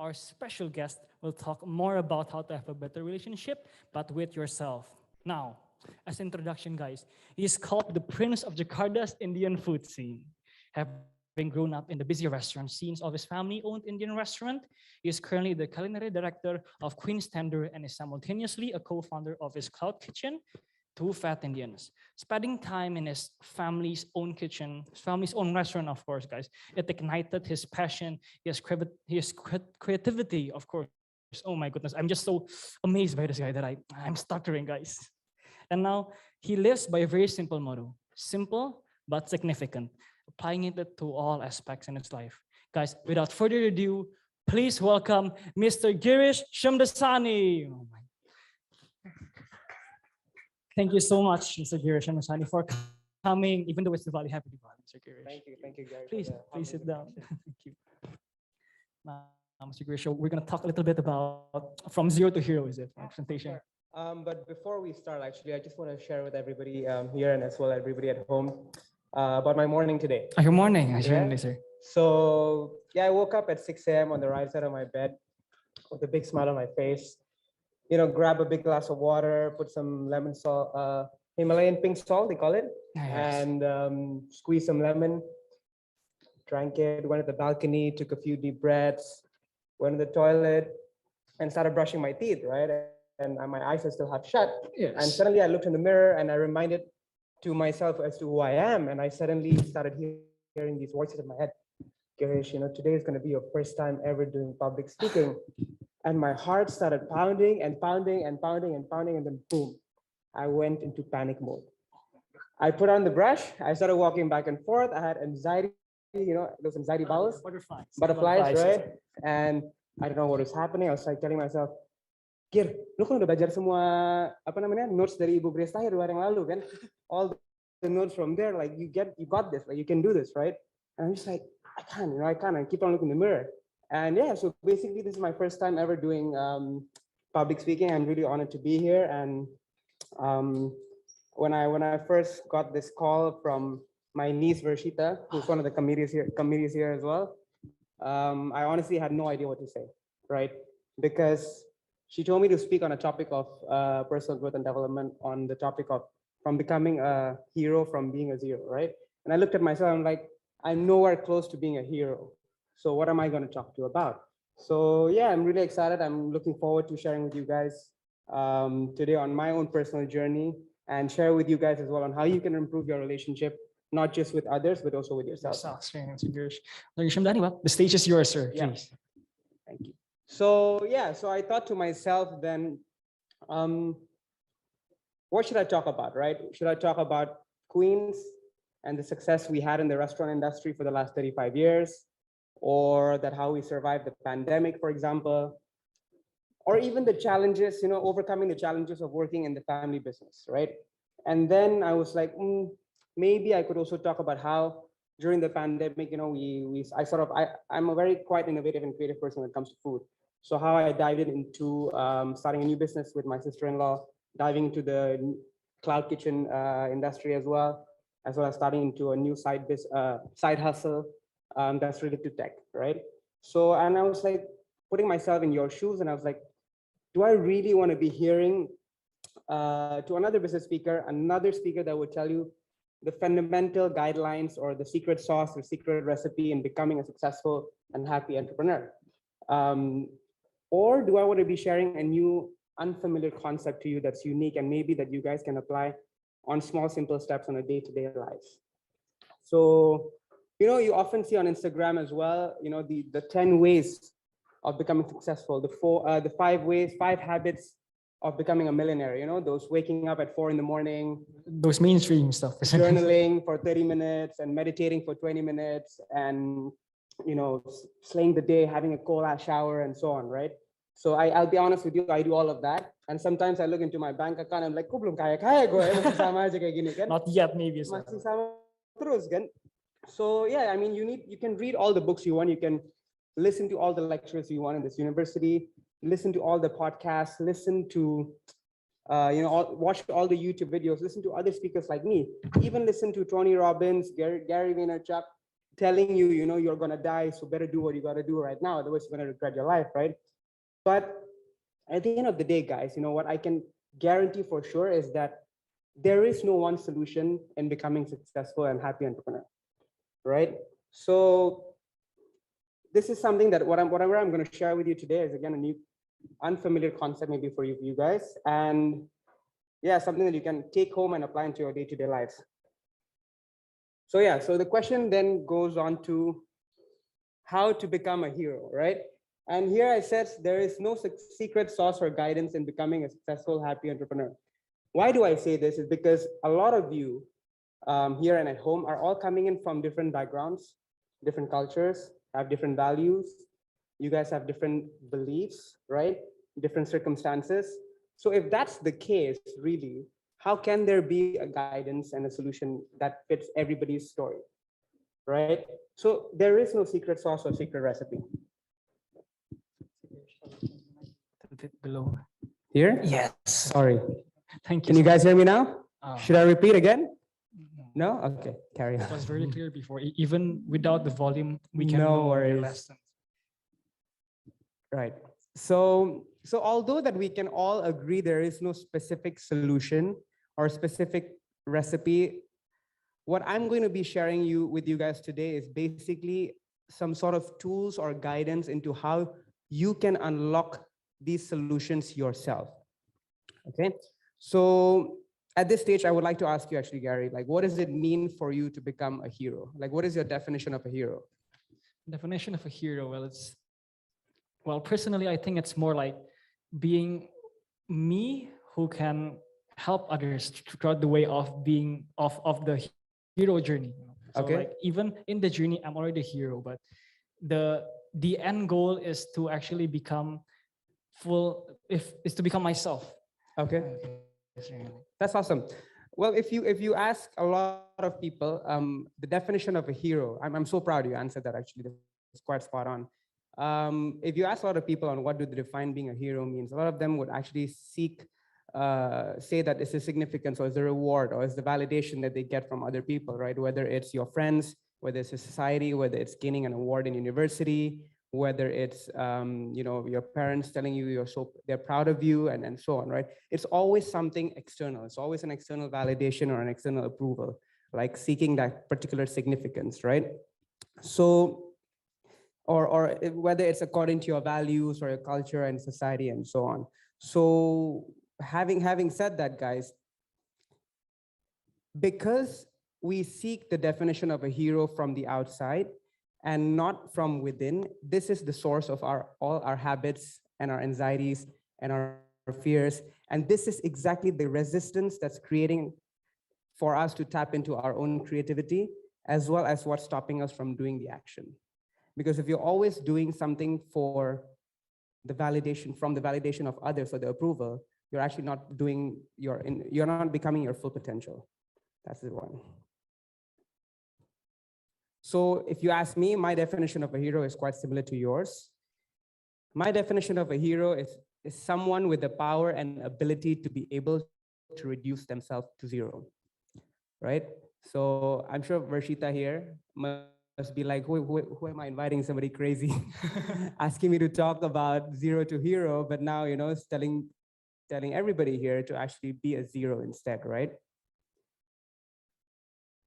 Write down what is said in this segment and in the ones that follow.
our special guest will talk more about how to have a better relationship, but with yourself. Now, as introduction, guys, he is called the Prince of Jakarta's Indian food scene. Having grown up in the busy restaurant scenes of his family-owned Indian restaurant, he is currently the culinary director of Queen's Tender and is simultaneously a co-founder of his cloud kitchen, Two Fat Indians. Spending time in his family's own kitchen, his family's own restaurant, of course, guys, it ignited his passion, his creativity, of course. Oh my goodness, I'm just so amazed by this guy that I'm stuttering, guys. And now he lives by a very simple motto: simple but significant, applying it to all aspects in his life. Guys, without further ado, please welcome Mr. Girish Shamdasani. Oh my. Thank you so much, Mr. Girish Shamdasani, for coming, even though it's Diwali. Happy Diwali, Mr. Girish. Thank you, Gary. Please sit down. Thank you. Now, Mr. Girish, we're going to talk a little bit about from zero to hero, is it? Presentation. Sure. But before we start, actually, I just want to share with everybody here and as well everybody at home about my morning today. Good morning, sir. So yeah, I woke up at 6 a.m. on the right side of my bed with a big smile on my face. You know, grab a big glass of water, put some lemon salt, Himalayan pink salt, they call it, and squeeze some lemon. Drank it, went to the balcony, took a few deep breaths, went to the toilet, and started brushing my teeth, right? And my eyes are still half shut. Yes. And suddenly I looked in the mirror and I reminded to myself as to who I am. And I suddenly started hearing these voices in my head. Girish, you know, today is going to be your first time ever doing public speaking. And my heart started pounding and pounding and pounding and pounding. And then boom, I went into panic mode. I put on the brush. I started walking back and forth. I had anxiety, you know, those anxiety bowels. Butterflies, right? And I don't know what was happening. I was like telling myself, Gir, lu kan udah belajar semua notes dari Ibu Grace Tahir 2 hari yang lalu kan? All the notes from there, like you got this, like you can do this, right? And I'm just like, I can't. I keep on looking in the mirror. And yeah, so basically this is my first time ever doing public speaking. I'm really honored to be here. And when I first got this call from my niece Vershita, who's one of the comedians here as well, I honestly had no idea what to say, right? Because she told me to speak on a topic of personal growth and development, on the topic of from becoming a hero from being a zero, right? And I looked at myself, I'm like, I'm nowhere close to being a hero. So what am I going to talk to you about? So yeah, I'm really excited. I'm looking forward to sharing with you guys today on my own personal journey and share with you guys as well on how you can improve your relationship, not just with others, but also with yourself. The stage is yours, sir. Yeah. Please. Thank you. So yeah, so I thought to myself then, what should I talk about, right? Should I talk about Queens and the success we had in the restaurant industry for the last 35 years? Or that how we survived the pandemic, for example? Or even the challenges, you know, overcoming the challenges of working in the family business, right? And then I was like, maybe I could also talk about how during the pandemic, you know, I'm a very quite innovative and creative person when it comes to food. So how I dived into starting a new business with my sister-in-law, diving into the cloud kitchen industry as well as starting into a new side hustle that's related to tech, right? So, and I was like putting myself in your shoes and I was like, do I really want to be hearing to another business speaker, another speaker that would tell you the fundamental guidelines or the secret sauce or secret recipe in becoming a successful and happy entrepreneur? Or do I want to be sharing a new unfamiliar concept to you that's unique and maybe that you guys can apply on small, simple steps on a day-to-day life? So, you know, you often see on Instagram as well, you know, the 10 ways of becoming successful, the 5 habits of becoming a millionaire, you know, those waking up at 4 in the morning, those mainstream stuff, journaling for 30 minutes and meditating for 20 minutes and, you know, slaying the day, having a cold ash shower and so on, right? So I'll be honest with you, I do all of that. And sometimes I look into my bank account, I'm like, belum kaya-kaya gue, masih sama aja kayak gini kan. Not yet, maybe. Masih sama terus kan. So yeah, I mean, you can read all the books you want, you can listen to all the lectures you want in this university, listen to all the podcasts, listen to, you know, watch all the YouTube videos, listen to other speakers like me, even listen to Tony Robbins, Gary Vaynerchuk, telling you, you're gonna die, so better do what you gotta do right now, otherwise you're gonna regret your life, right? But at the end of the day, guys, what I can guarantee for sure is that there is no one solution in becoming successful and happy entrepreneur, right? So this is something that whatever I'm going to share with you today is again a new unfamiliar concept maybe for you guys, and yeah, something that you can take home and apply into your day-to-day lives. So yeah, so the question then goes on to how to become a hero, right? And here I said there is no secret sauce or guidance in becoming a successful, happy entrepreneur. Why do I say this? Is because a lot of you here and at home are all coming in from different backgrounds, different cultures, have different values. You guys have different beliefs, right? Different circumstances. So if that's the case, really, how can there be a guidance and a solution that fits everybody's story, right? So there is no secret sauce or secret recipe. A bit below. Here? Yes. Sorry. Thank you. Can you guys hear me now? Oh. Should I repeat again? No? Okay, carry on. It was very clear before. Even without the volume, we can No know your worries. lessons. Right. So although that we can all agree there is no specific solution or specific recipe, what I'm going to be sharing with you guys today is basically some sort of tools or guidance into how you can unlock these solutions yourself. Okay. So at this stage, I would like to ask you actually, Gary, like, what does it mean for you to become a hero? Like, what is your definition of a hero? Definition of a hero, well, personally, I think it's more like being me who can help others throughout the way of being of the hero journey. So Okay. like even in the journey, I'm already a hero, but the end goal is to actually become is to become myself. Okay. That's awesome. Well, if you ask a lot of people, the definition of a hero, I'm so proud you answered that actually. That's quite spot on. If you ask a lot of people on what do they define being a hero means, a lot of them would actually say that it's a significance or it's a reward or it's the validation that they get from other people, right? Whether it's your friends, whether it's a society, whether it's gaining an award in university, whether it's your parents telling you they're proud of you and so on, right? It's always something external. It's always an external validation or an external approval, like seeking that particular significance, right? So or whether it's according to your values or your culture and society and so on. So having said that, guys, because we seek the definition of a hero from the outside and not from within, this is the source of all our habits and our anxieties and our fears. And this is exactly the resistance that's creating for us to tap into our own creativity, as well as what's stopping us from doing the action. Because if you're always doing something for the validation of others or the approval, you're actually not you're not becoming your full potential. That's the one. So if you ask me, my definition of a hero is quite similar to yours. My definition of a hero is someone with the power and ability to be able to reduce themselves to zero, right? So I'm sure Varshita here must be like, who am I inviting, somebody crazy, asking me to talk about zero to hero, but now, it's telling everybody here to actually be a zero instead, right?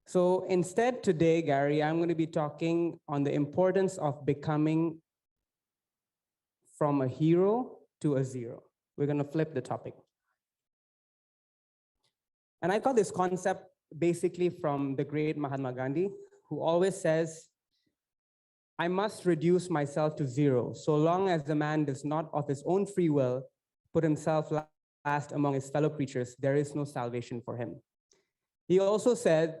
So instead today, Gary, I'm going to be talking on the importance of becoming from a hero to a zero. We're going to flip the topic. And I got this concept basically from the great Mahatma Gandhi, who always says, I must reduce myself to zero, so long as the man does not of his own free will put himself last among his fellow creatures, there is no salvation for him. He also said,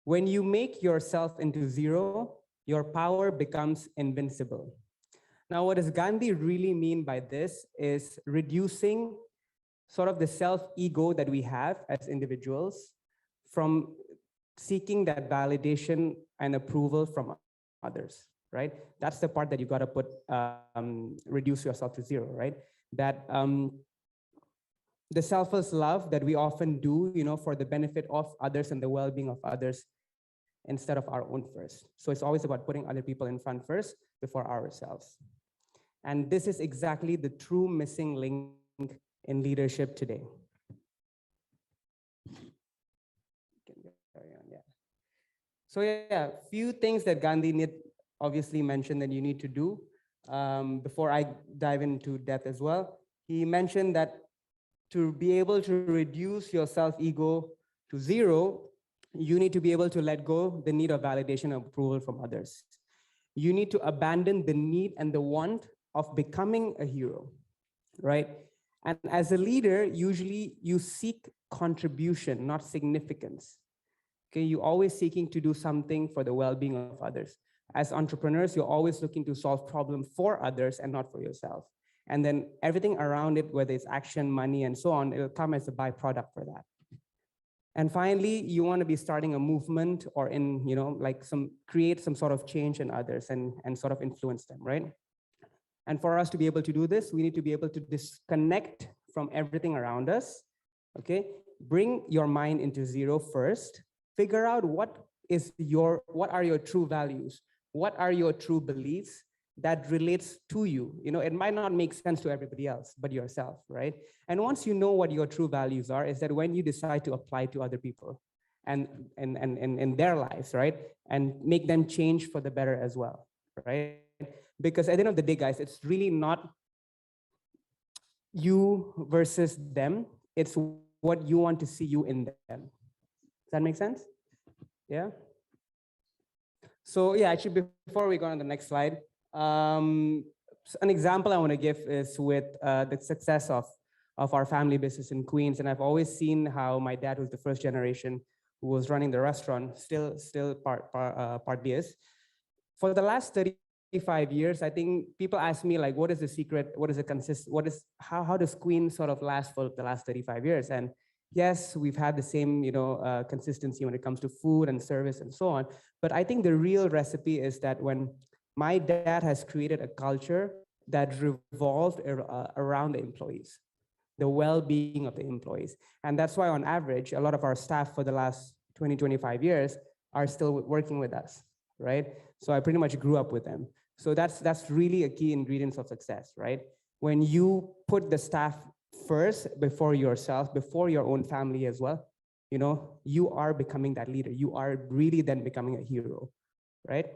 when you make yourself into zero, your power becomes invincible. Now, what does Gandhi really mean by this is reducing sort of the self-ego that we have as individuals from seeking that validation and approval from others, right? That's the part that you got to reduce yourself to zero, right? That the selfless love that we often do, for the benefit of others and the well-being of others, instead of our own first. So it's always about putting other people in front first before ourselves. And this is exactly the true missing link in leadership today. So yeah, few things that Gandhi obviously mentioned that you need to do before I dive into depth as well. He mentioned that to be able to reduce your self-ego to zero, you need to be able to let go the need of validation and approval from others. You need to abandon the need and the want of becoming a hero, right? And as a leader, usually you seek contribution, not significance. Okay, you're always seeking to do something for the well-being of others. As entrepreneurs, you're always looking to solve problems for others and not for yourself. And then everything around it, whether it's action, money, and so on, it'll come as a byproduct for that. And finally, you want to be starting a movement or create some sort of change in others and sort of influence them, right? And for us to be able to do this, we need to be able to disconnect from everything around us, okay? Bring your mind into zero first. Figure out what are your true values? What are your true beliefs that relates to you? You know, it might not make sense to everybody else, but yourself, right? And once you know what your true values are, is that when you decide to apply to other people and in their lives, right? And make them change for the better as well, right? Because at the end of the day, guys, it's really not you versus them. It's what you want to see you in them. Does that make sense? Yeah? So yeah, actually, before we go on the next slide, an example I want to give is with the success of our family business in Queens. And I've always seen how my dad, who's the first generation who was running the restaurant, still partly is. For the last 35 years, I think people ask me, like, what is the secret? What is it how does Queens sort of last for the last 35 years? And yes, we've had the same, consistency when it comes to food and service and so on. But I think the real recipe is that when my dad has created a culture that revolved around the employees, the well-being of the employees. And that's why on average, a lot of our staff for the last 20, 25 years are still working with us, right? So I pretty much grew up with them. So that's really a key ingredient of success, right? When you put the staff first before yourself, before your own family as well, you are becoming that leader. You are really then becoming a hero, right?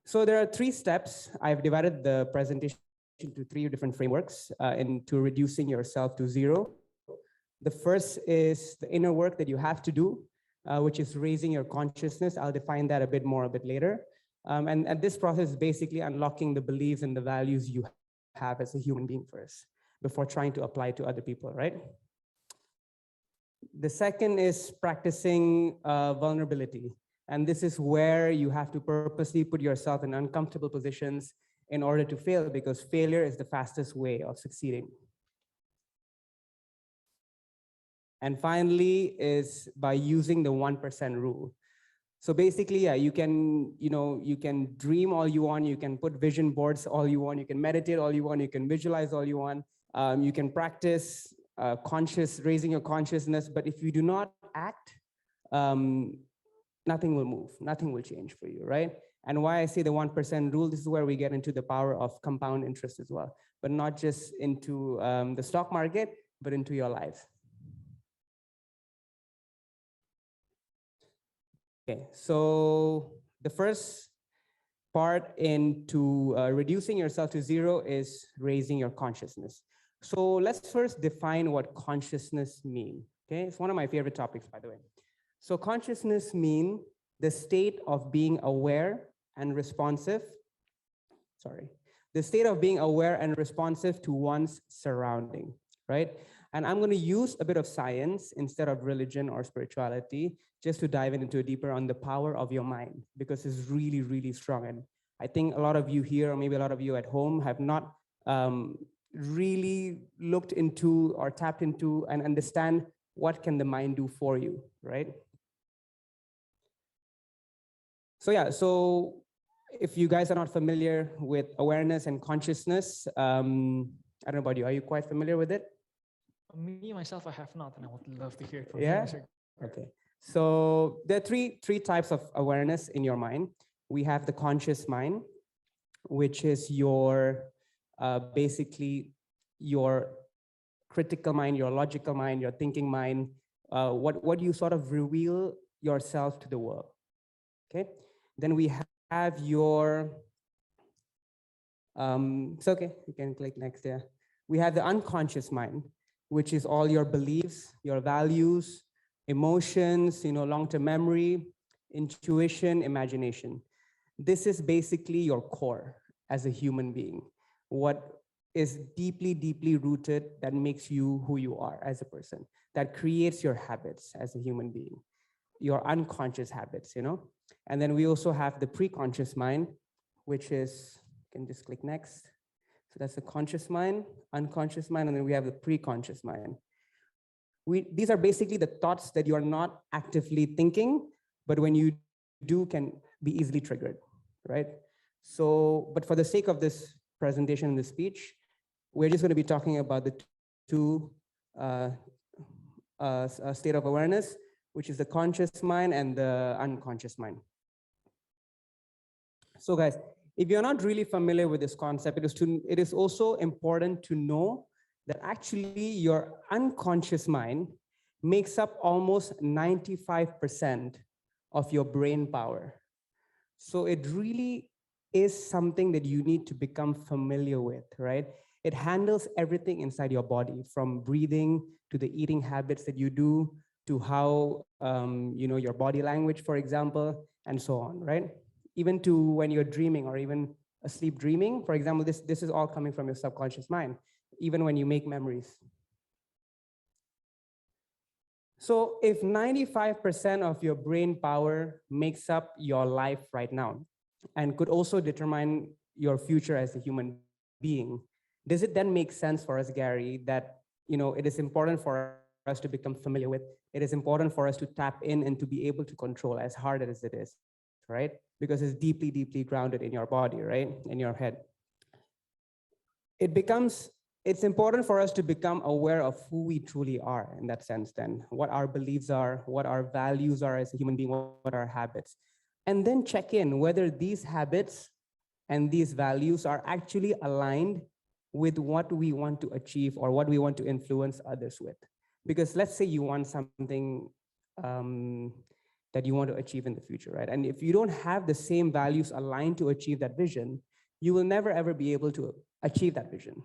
So there are 3 steps. I've divided the presentation into 3 different frameworks into reducing yourself to zero. The first is the inner work that you have to do, which is raising your consciousness. I'll define that a bit later. And this process is basically unlocking the beliefs and the values you have as a human being first, before trying to apply to other people, right? The second is practicing vulnerability. And this is where you have to purposely put yourself in uncomfortable positions in order to fail, because failure is the fastest way of succeeding. And finally is by using the 1% rule. So basically, yeah, you can dream all you want, you can put vision boards all you want, you can meditate all you want, you can visualize all you want, you can practice raising your consciousness, but if you do not act, nothing will move, nothing will change for you, right? And why I say the 1% rule, this is where we get into the power of compound interest as well, but not just into the stock market, but into your life. Okay, so the first part into reducing yourself to zero is raising your consciousness. So let's first define what consciousness means. Okay, it's one of my favorite topics, by the way. So consciousness means the state of being aware and responsive. The state of being aware and responsive to one's surrounding, right? And I'm going to use a bit of science instead of religion or spirituality, just to dive into deeper on the power of your mind, because it's really, really strong. And I think a lot of you here, or maybe a lot of you at home, have not really looked into or tapped into and understand what can the mind do for you, right? So yeah, so if you guys are not familiar with awareness and consciousness, I don't know about you, are you quite familiar with it? Me, myself, I have not, and I would love to hear it from you, Yeah? Mr. Okay. So there are three types of awareness in your mind. We have the conscious mind, which is your basically your critical mind, your logical mind, your thinking mind, what you sort of reveal yourself to the world. Okay. Then we have your it's okay, you can click next there. We have the unconscious mind, which is all your beliefs, your values, emotions, long-term memory, intuition, imagination. This is basically your core as a human being. What is deeply, deeply rooted that makes you who you are as a person, that creates your habits as a human being, your unconscious habits. And then we also have the pre-conscious mind, which is, you can just click next. So that's the conscious mind, unconscious mind, and then we have the pre-conscious mind. These are basically the thoughts that you are not actively thinking, but when you do can be easily triggered, right? So, but for the sake of this presentation and this speech, we're just going to be talking about the two state of awareness, which is the conscious mind and the unconscious mind. So guys, if you're not really familiar with this concept, it is also important to know that actually your unconscious mind makes up almost 95% of your brain power. So it really is something that you need to become familiar with, right? It handles everything inside your body, from breathing to the eating habits that you do, to how your body language, for example, and so on, right? Even to when you're dreaming or even asleep dreaming, for example, this is all coming from your subconscious mind, even when you make memories. So if 95% of your brain power makes up your life right now and could also determine your future as a human being, does it then make sense for us, Gary, that it is important for us to become familiar with, it is important for us to tap in and to be able to control, as hard as it is, right? Because it's deeply, deeply grounded in your body, right? In your head. It's important for us to become aware of who we truly are in that sense, then what our beliefs are, what our values are as a human being, what our habits, and then check in whether these habits and these values are actually aligned with what we want to achieve or what we want to influence others with. Because let's say you want something um, that you want to achieve in the future, right? And if you don't have the same values aligned to achieve that vision, you will never ever be able to achieve that vision,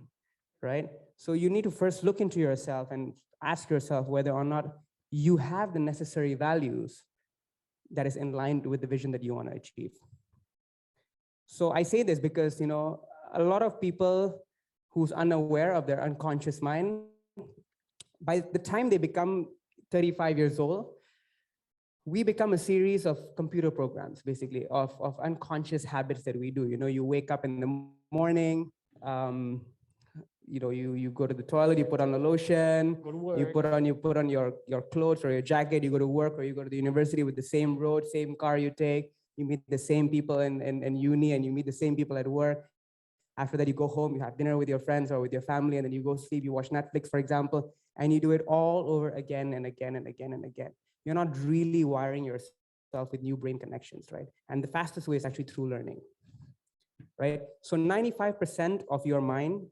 right? So you need to first look into yourself and ask yourself whether or not you have the necessary values that is in line with the vision that you want to achieve. So I say this because, a lot of people who's unaware of their unconscious mind, by the time they become 35 years old, we become a series of computer programs, basically, of unconscious habits that we do. You wake up in the morning, you go to the toilet, you put on the lotion, you put on your clothes or your jacket, you go to work or you go to the university with the same road, same car you take, you meet the same people in uni, and you meet the same people at work. After that, you go home, you have dinner with your friends or with your family, and then you go sleep, you watch Netflix, for example, and you do it all over again and again and again and again. You're not really wiring yourself with new brain connections, right? And the fastest way is actually through learning, right? So 95% of your mind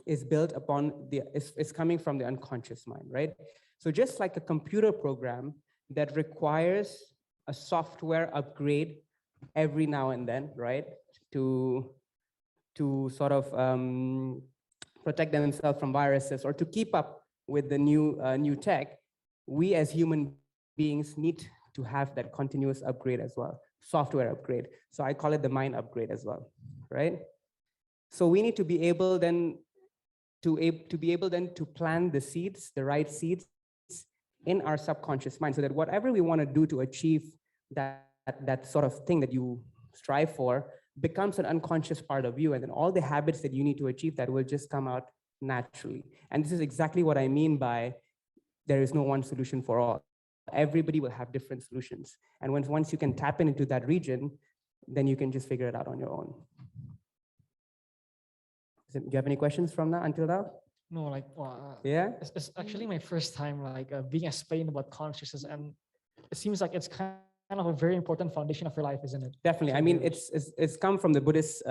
is built upon is coming from the unconscious mind, right? So just like a computer program that requires a software upgrade every now and then, right? To sort of protect themselves from viruses or to keep up with the new tech, we as human beings need to have that continuous upgrade as well, software upgrade. So I call it the mind upgrade as well, right? So we need to be able then to be able then to plant the seeds, the right seeds in our subconscious mind, so that whatever we want to do to achieve that sort of thing that you strive for becomes an unconscious part of you. And then all the habits that you need to achieve that will just come out naturally. And this is exactly what I mean by there is no one solution for all. Everybody will have different solutions. And once you can tap into that region, then you can just figure it out on your own. Do you have any questions from that until now? No, like Yeah, it's actually my first time like being explained about consciousness, and it seems like it's kind of a very important foundation of your life, isn't it? definitely. So I mean, very, it's come from the Buddhist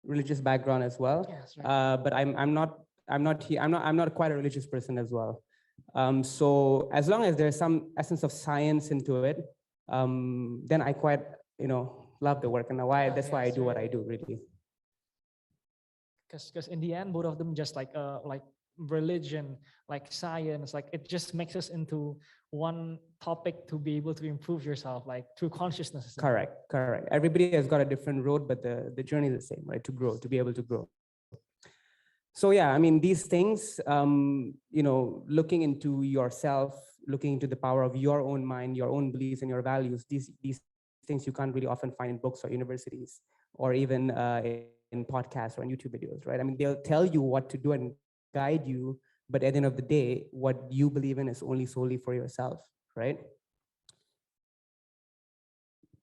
religious background as well. yes, right. But I'm not quite a religious person as well. So as long as there's some essence of science into it, then I quite love the work, and that's why I Yes, do what right. I do really. Because in the end, both of them just like religion, like science, like it just mixes into one topic to be able to improve yourself, like through consciousness, isn't it? Correct, correct. Everybody has got a different road, but the journey is the same, right? To grow, to be able to grow. So yeah, I mean, these things, looking into yourself, looking into the power of your own mind, your own beliefs and your values, these things you can't really often find in books or universities, or even in podcasts or on YouTube videos, right? I mean, they'll tell you what to do and guide you, but at the end of the day, what you believe in is only solely for yourself, right?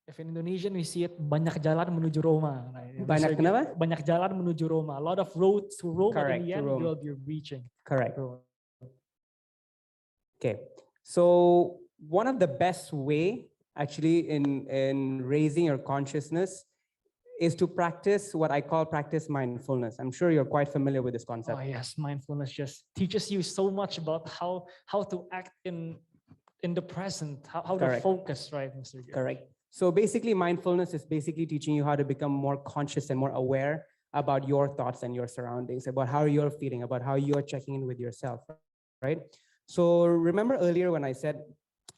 If in Indonesian we see it, banyak jalan menuju Roma. Right? Banyak kenapa? Banyak jalan menuju Roma. A lot of roads to Rome, but in Correct, the to end, Rome. you'll be reaching Correct. Rome. Okay. So one of the best way actually in raising your consciousness is to practice what I call practice mindfulness. I'm sure you're quite familiar with this Oh concept. yes, mindfulness just teaches you so much about how to act in the present, how to Correct. focus, right, Mr. Gill? Correct. So basically, mindfulness is basically teaching you how to become more conscious and more aware about your thoughts and your surroundings, about how you're feeling, about how you're checking in with yourself, right? So remember earlier when I said,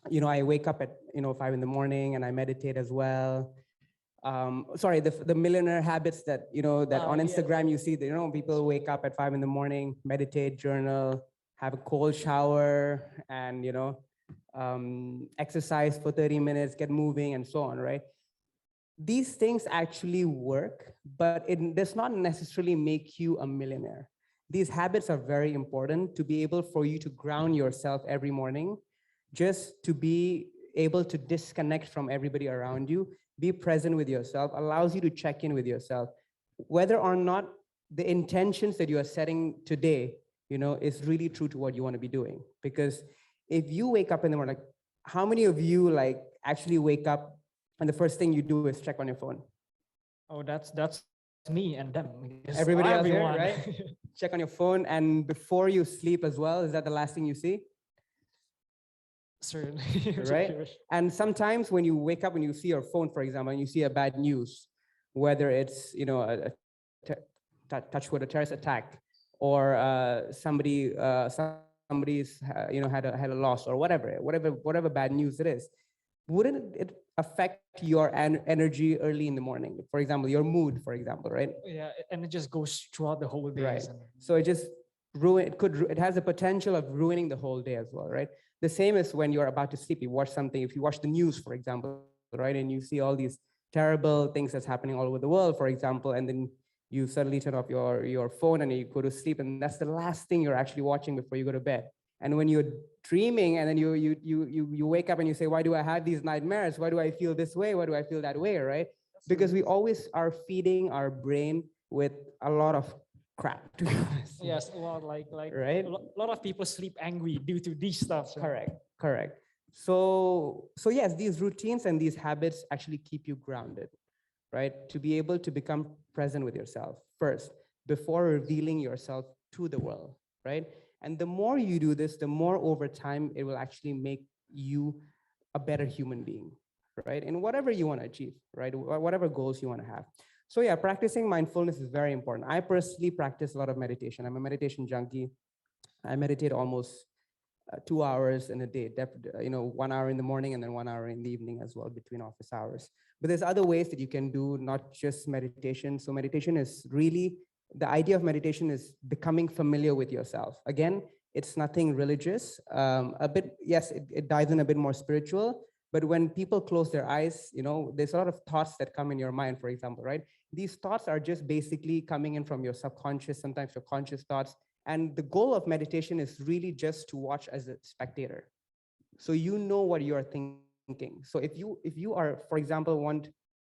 I wake up at 5 in the morning and I meditate as well. Sorry, the millionaire habits that that on Yes, Instagram you see that people wake up at 5 in the morning, meditate, journal, have a cold shower, and exercise for 30 minutes, get moving, and so on, right? These things actually work, but it does not necessarily make you a millionaire. These habits are very important to be able for you to ground yourself every morning, just to be able to disconnect from everybody around you, be present with yourself, allows you to check in with yourself. Whether or not the intentions that you are setting today, is really true to what you want to be doing. Because if you wake up in the morning, like, how many of you like actually wake up and the first thing you do is check on your phone? Oh, that's me and them. Because Everybody else everyone. here, right? Check on your phone, and before you sleep as well. Is that the last thing you see? Certainly. Right? And sometimes when you wake up and you see your phone, for example, and you see a bad news, whether it's touch with a terrorist attack, or somebody's had a loss, or whatever bad news it is, wouldn't it affect your energy early in the morning? For example, your mood, for example, right? Yeah, and it just goes throughout the whole day. Right. Isn't it? So it has the potential of ruining the whole day as well, right? The same as when you're about to sleep, you watch something, if you watch the news, for example, right, and you see all these terrible things that's happening all over the world, for example, and then you suddenly turn off your phone and you go to sleep, and that's the last thing you're actually watching before you go to bed. And when you're dreaming and then you wake up and you say, why do I have these nightmares? Why do I feel this way? Why do I feel that way, right? Because we always are feeding our brain with a lot of crap, to be honest. Yes, a lot Right? a lot of people sleep angry due to these stuff. So. Correct. So yes, these routines and these habits actually keep you grounded, right? To be able to become present with yourself first before revealing yourself to the world, right? And the more you do this, the more over time it will actually make you a better human being, right? And whatever you want to achieve, right? Whatever goals you want to have. So yeah, practicing mindfulness is very important. I personally practice a lot of meditation. I'm a meditation junkie. I meditate almost 2 hours in a day, 1 hour in the morning and then 1 hour in the evening as well between office hours. But there's other ways that you can do, not just meditation. So meditation is really, the idea of meditation is becoming familiar with yourself. Again, it's nothing religious. A bit, yes, it dives in a bit more spiritual, but when people close their eyes, there's a lot of thoughts that come in your mind, for example, right? These thoughts are just basically coming in from your subconscious, sometimes your conscious thoughts. And the goal of meditation is really just to watch as a spectator. So you know what you are thinking. So if you are, for example,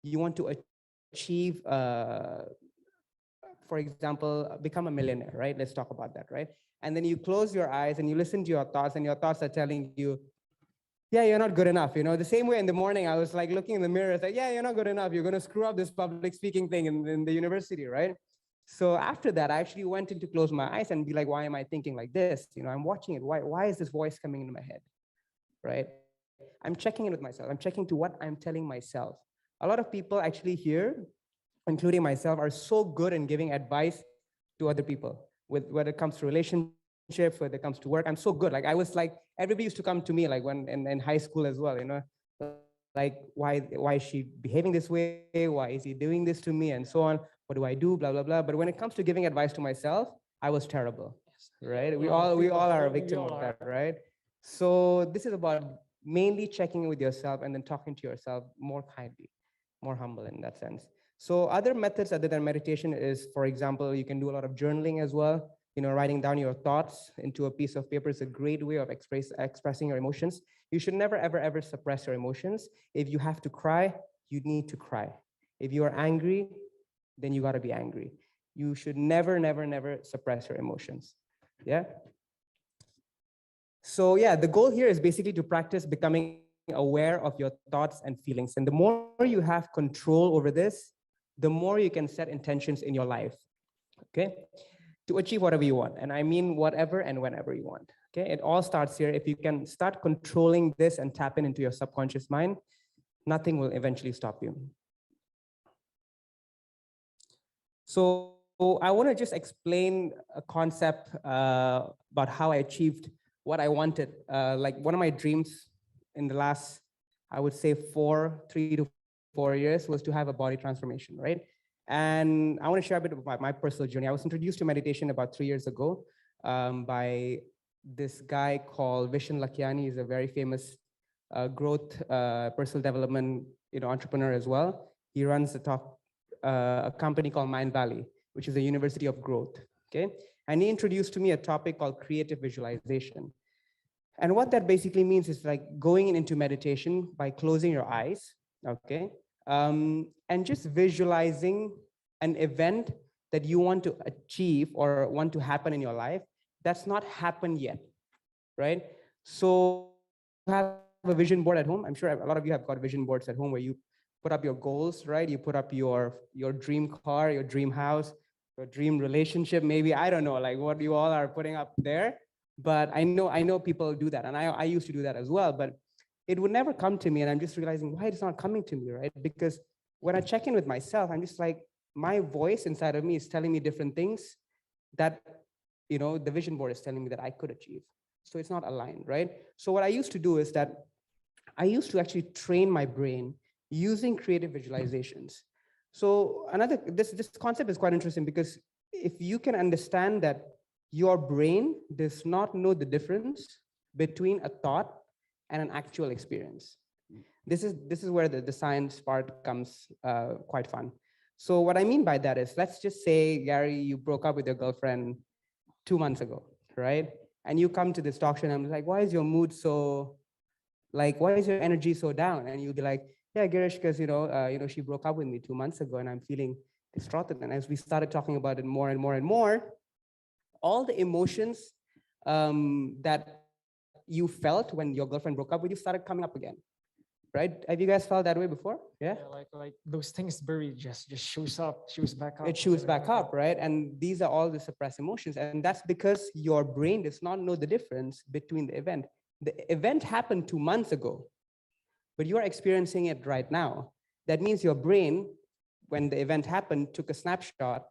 you want to achieve for example, become a millionaire, right? Let's talk about that, right? And then you close your eyes and you listen to your thoughts, and your thoughts are telling you, yeah, you're not good enough. The same way in the morning, I was like looking in the mirror, it's like, yeah, you're not good enough. You're going to screw up this public speaking thing in the university, right? So after that, I actually went in to close my eyes and be like, why am I thinking like this? I'm watching it. Why is this voice coming into my head, right? I'm checking in with myself. I'm checking to what I'm telling myself. A lot of people actually here, including myself, are so good in giving advice to other people with when it comes to relationships, when it comes to work. I'm so good. Like I was like, everybody used to come to me like when in high school as well, like why is she behaving this way? Why is he doing this to me? And so on. What do I do? Blah, blah, blah. But when it comes to giving advice to myself, I was terrible. Right? We all are a victim of that, right? So this is about mainly checking in with yourself and then talking to yourself more kindly, more humble in that sense. So other methods other than meditation is, for example, you can do a lot of journaling as well. Writing down your thoughts into a piece of paper is a great way of expressing your emotions. You should never, ever, ever suppress your emotions. If you have to cry, you need to cry. If you are angry, then you got to be angry. You should never, never, never suppress your emotions. Yeah. So yeah, the goal here is basically to practice becoming aware of your thoughts and feelings. And the more you have control over this, the more you can set intentions in your life. Okay. To achieve whatever you want. And I mean whatever and whenever you want. Okay. It all starts here. If you can start controlling this and tap into your subconscious mind, nothing will eventually stop you. So I want to just explain a concept about how I achieved what I wanted. Like one of my dreams in the last, I would say 3 to 4 years, was to have a body transformation, right? And I want to share a bit about my personal journey. I was introduced to meditation about 3 years ago by this guy called Vishen Lakiani. He's a very famous growth, personal development, entrepreneur as well. He runs a company called Mind Valley, which is a university of growth. Okay, and he introduced to me a topic called creative visualization. And what that basically means is like going into meditation by closing your eyes, okay, and just visualizing an event that you want to achieve or want to happen in your life that's not happened yet, right? So you have a vision board at home. I'm sure a lot of you have got vision boards at home where you put up your goals, right? You put up your dream car, your dream house, your dream relationship, maybe. I don't know, like what you all are putting up there. But I know people do that, and I used to do that as well. But it would never come to me, and I'm just realizing why it's not coming to me, right? Because when I check in with myself, I'm just like, my voice inside of me is telling me different things that the vision board is telling me that I could achieve. So it's not aligned, right? So what I used to do is that I used to actually train my brain using creative visualizations. So this concept is quite interesting because if you can understand that your brain does not know the difference between a thought and an actual experience. This is where the science part comes quite fun. So what I mean by that is, let's just say, Gary, you broke up with your girlfriend 2 months ago, right? And you come to this talk show and I'm like, why is your mood so, like, why is your energy so down? And you'll be like, yeah, Girish, because she broke up with me 2 months ago and I'm feeling distraught. And as we started talking about it more and more and more, all the emotions that you felt when your girlfriend broke up with you started coming up again, right? Have you guys felt that way before? Yeah. Like those things buried just shows back up. It shows back up, right? And these are all the suppressed emotions. And that's because your brain does not know the difference between the event. The event happened 2 months ago, but you are experiencing it right now. That means your brain, when the event happened, took a snapshot,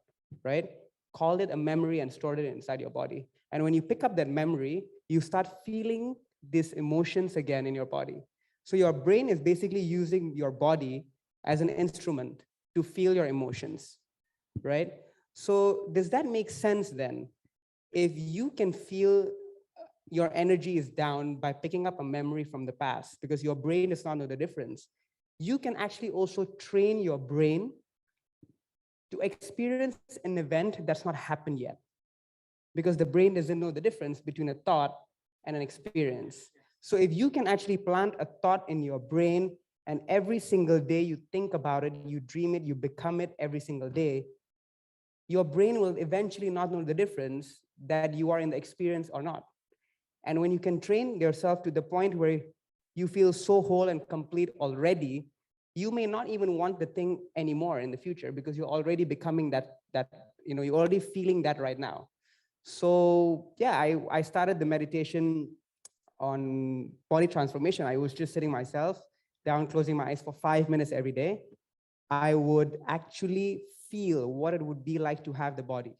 right? Called it a memory and stored it inside your body. And when you pick up that memory, you start feeling these emotions again in your body. So your brain is basically using your body as an instrument to feel your emotions, right? So does that make sense then? If you can feel your energy is down by picking up a memory from the past because your brain does not know the difference, you can actually also train your brain to experience an event that's not happened yet, because the brain doesn't know the difference between a thought and an experience. So if you can actually plant a thought in your brain and every single day you think about it, you dream it, you become it every single day, your brain will eventually not know the difference that you are in the experience or not. And when you can train yourself to the point where you feel so whole and complete already, you may not even want the thing anymore in the future because you're already becoming that, you're already feeling that right now. So yeah, I started the meditation on body transformation. I was just sitting myself down, closing my eyes for 5 minutes every day. I would actually feel what it would be like to have the body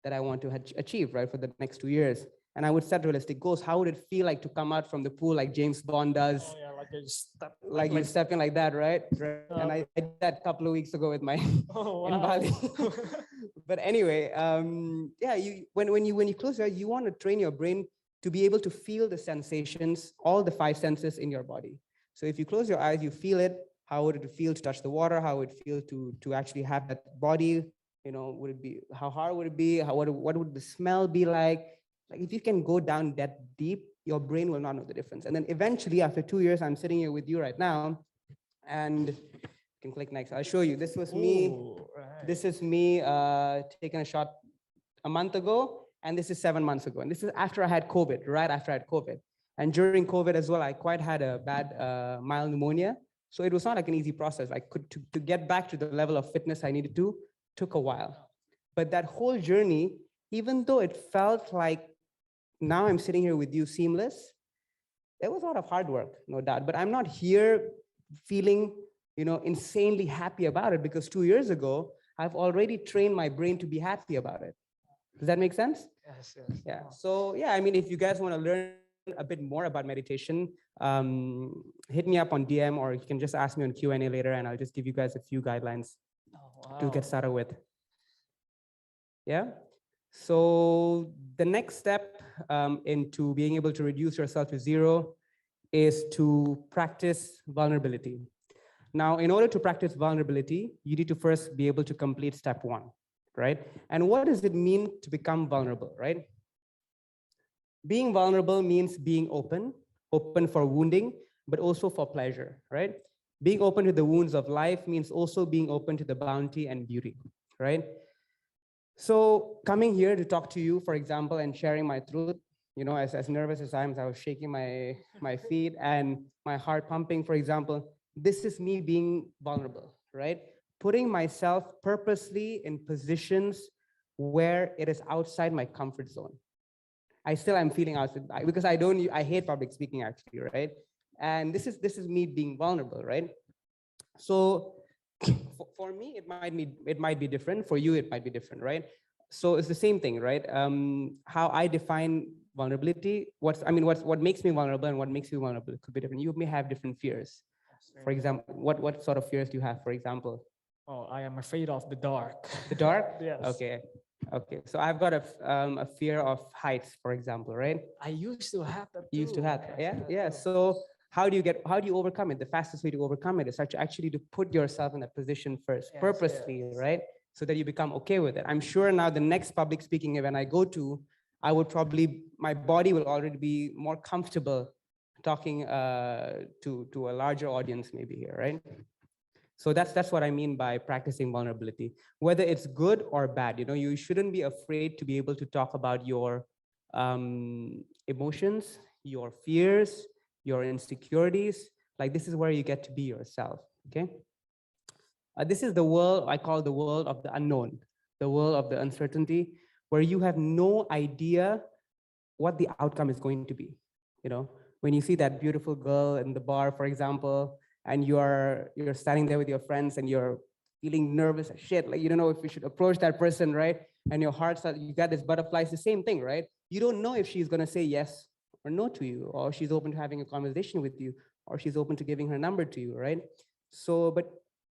that I want to achieve, right, for the next 2 years. And I would set realistic goals. How would it feel like to come out from the pool like James Bond does? Oh yeah, like you step, Like you step in like that, right? And I did that a couple of weeks ago with my oh in wow. Bali. But anyway, yeah, when you close your eyes, you want to train your brain to be able to feel the sensations, all the five senses in your body. So if you close your eyes, you feel it. How would it feel to touch the water? How would it feel to actually have that body? Would it be, how hard would it be? What would the smell be like? Like if you can go down that deep, your brain will not know the difference. And then eventually, after 2 years, I'm sitting here with you right now, and you can click next. I'll show you. This was me. Ooh, right. This is me taking a shot a month ago, and this is 7 months ago. And this is after I had COVID, right after I had COVID. And during COVID as well, I quite had a bad mild pneumonia. So it was not like an easy process. I could to get back to the level of fitness I needed to took a while. But that whole journey, even though it felt like now I'm sitting here with you seamless, there was a lot of hard work, no doubt. But I'm not here feeling, insanely happy about it because 2 years ago, I've already trained my brain to be happy about it. Does that make sense? Yes, yes. Yeah. So yeah, I mean, if you guys want to learn a bit more about meditation, hit me up on DM, or you can just ask me on Q&A later, and I'll just give you guys a few guidelines Oh, to wow. get started with. Yeah. So the next step into being able to reduce yourself to zero is to practice vulnerability. Now, in order to practice vulnerability, you need to first be able to complete step one, right? And what does it mean to become vulnerable, right? Being vulnerable means being open for wounding, but also for pleasure, right? Being open to the wounds of life means also being open to the bounty and beauty, right? So coming here to talk to you, for example, and sharing my truth, as nervous as I was shaking my feet and my heart pumping, for example, this is me being vulnerable, right? Putting myself purposely in positions where it is outside my comfort zone. I still am feeling outside because I hate public speaking actually, right? And this is me being vulnerable, right? So for me, it might be different. For you, it might be different, right? So it's the same thing, right? How I define vulnerability, what makes me vulnerable and what makes you vulnerable could be different. You may have different fears. For example, what sort of fears do you have, for example? Oh, I am afraid of the dark. The dark? Yes. Okay. So I've got a fear of heights, for example, right? I used to have that too. You used to have, yeah. So how do you overcome it? The fastest way to overcome it is actually to put yourself in that position first, Yes, purposely, yes. right? So that you become okay with it. I'm sure now the next public speaking event I go to, my body will already be more comfortable talking to a larger audience maybe here, right? So that's what I mean by practicing vulnerability. Whether it's good or bad, you shouldn't be afraid to be able to talk about your emotions, your fears, your insecurities. Like this is where you get to be yourself. Okay. This is the world I call the world of the unknown, the world of the uncertainty, where you have no idea what the outcome is going to be. When you see that beautiful girl in the bar, for example, and you're standing there with your friends and you're feeling nervous as shit, like you don't know if you should approach that person, right? And your heart starts, you got this butterflies, the same thing, right? You don't know if she's gonna say yes or no to you, or she's open to having a conversation with you, or she's open to giving her number to you, right? So, but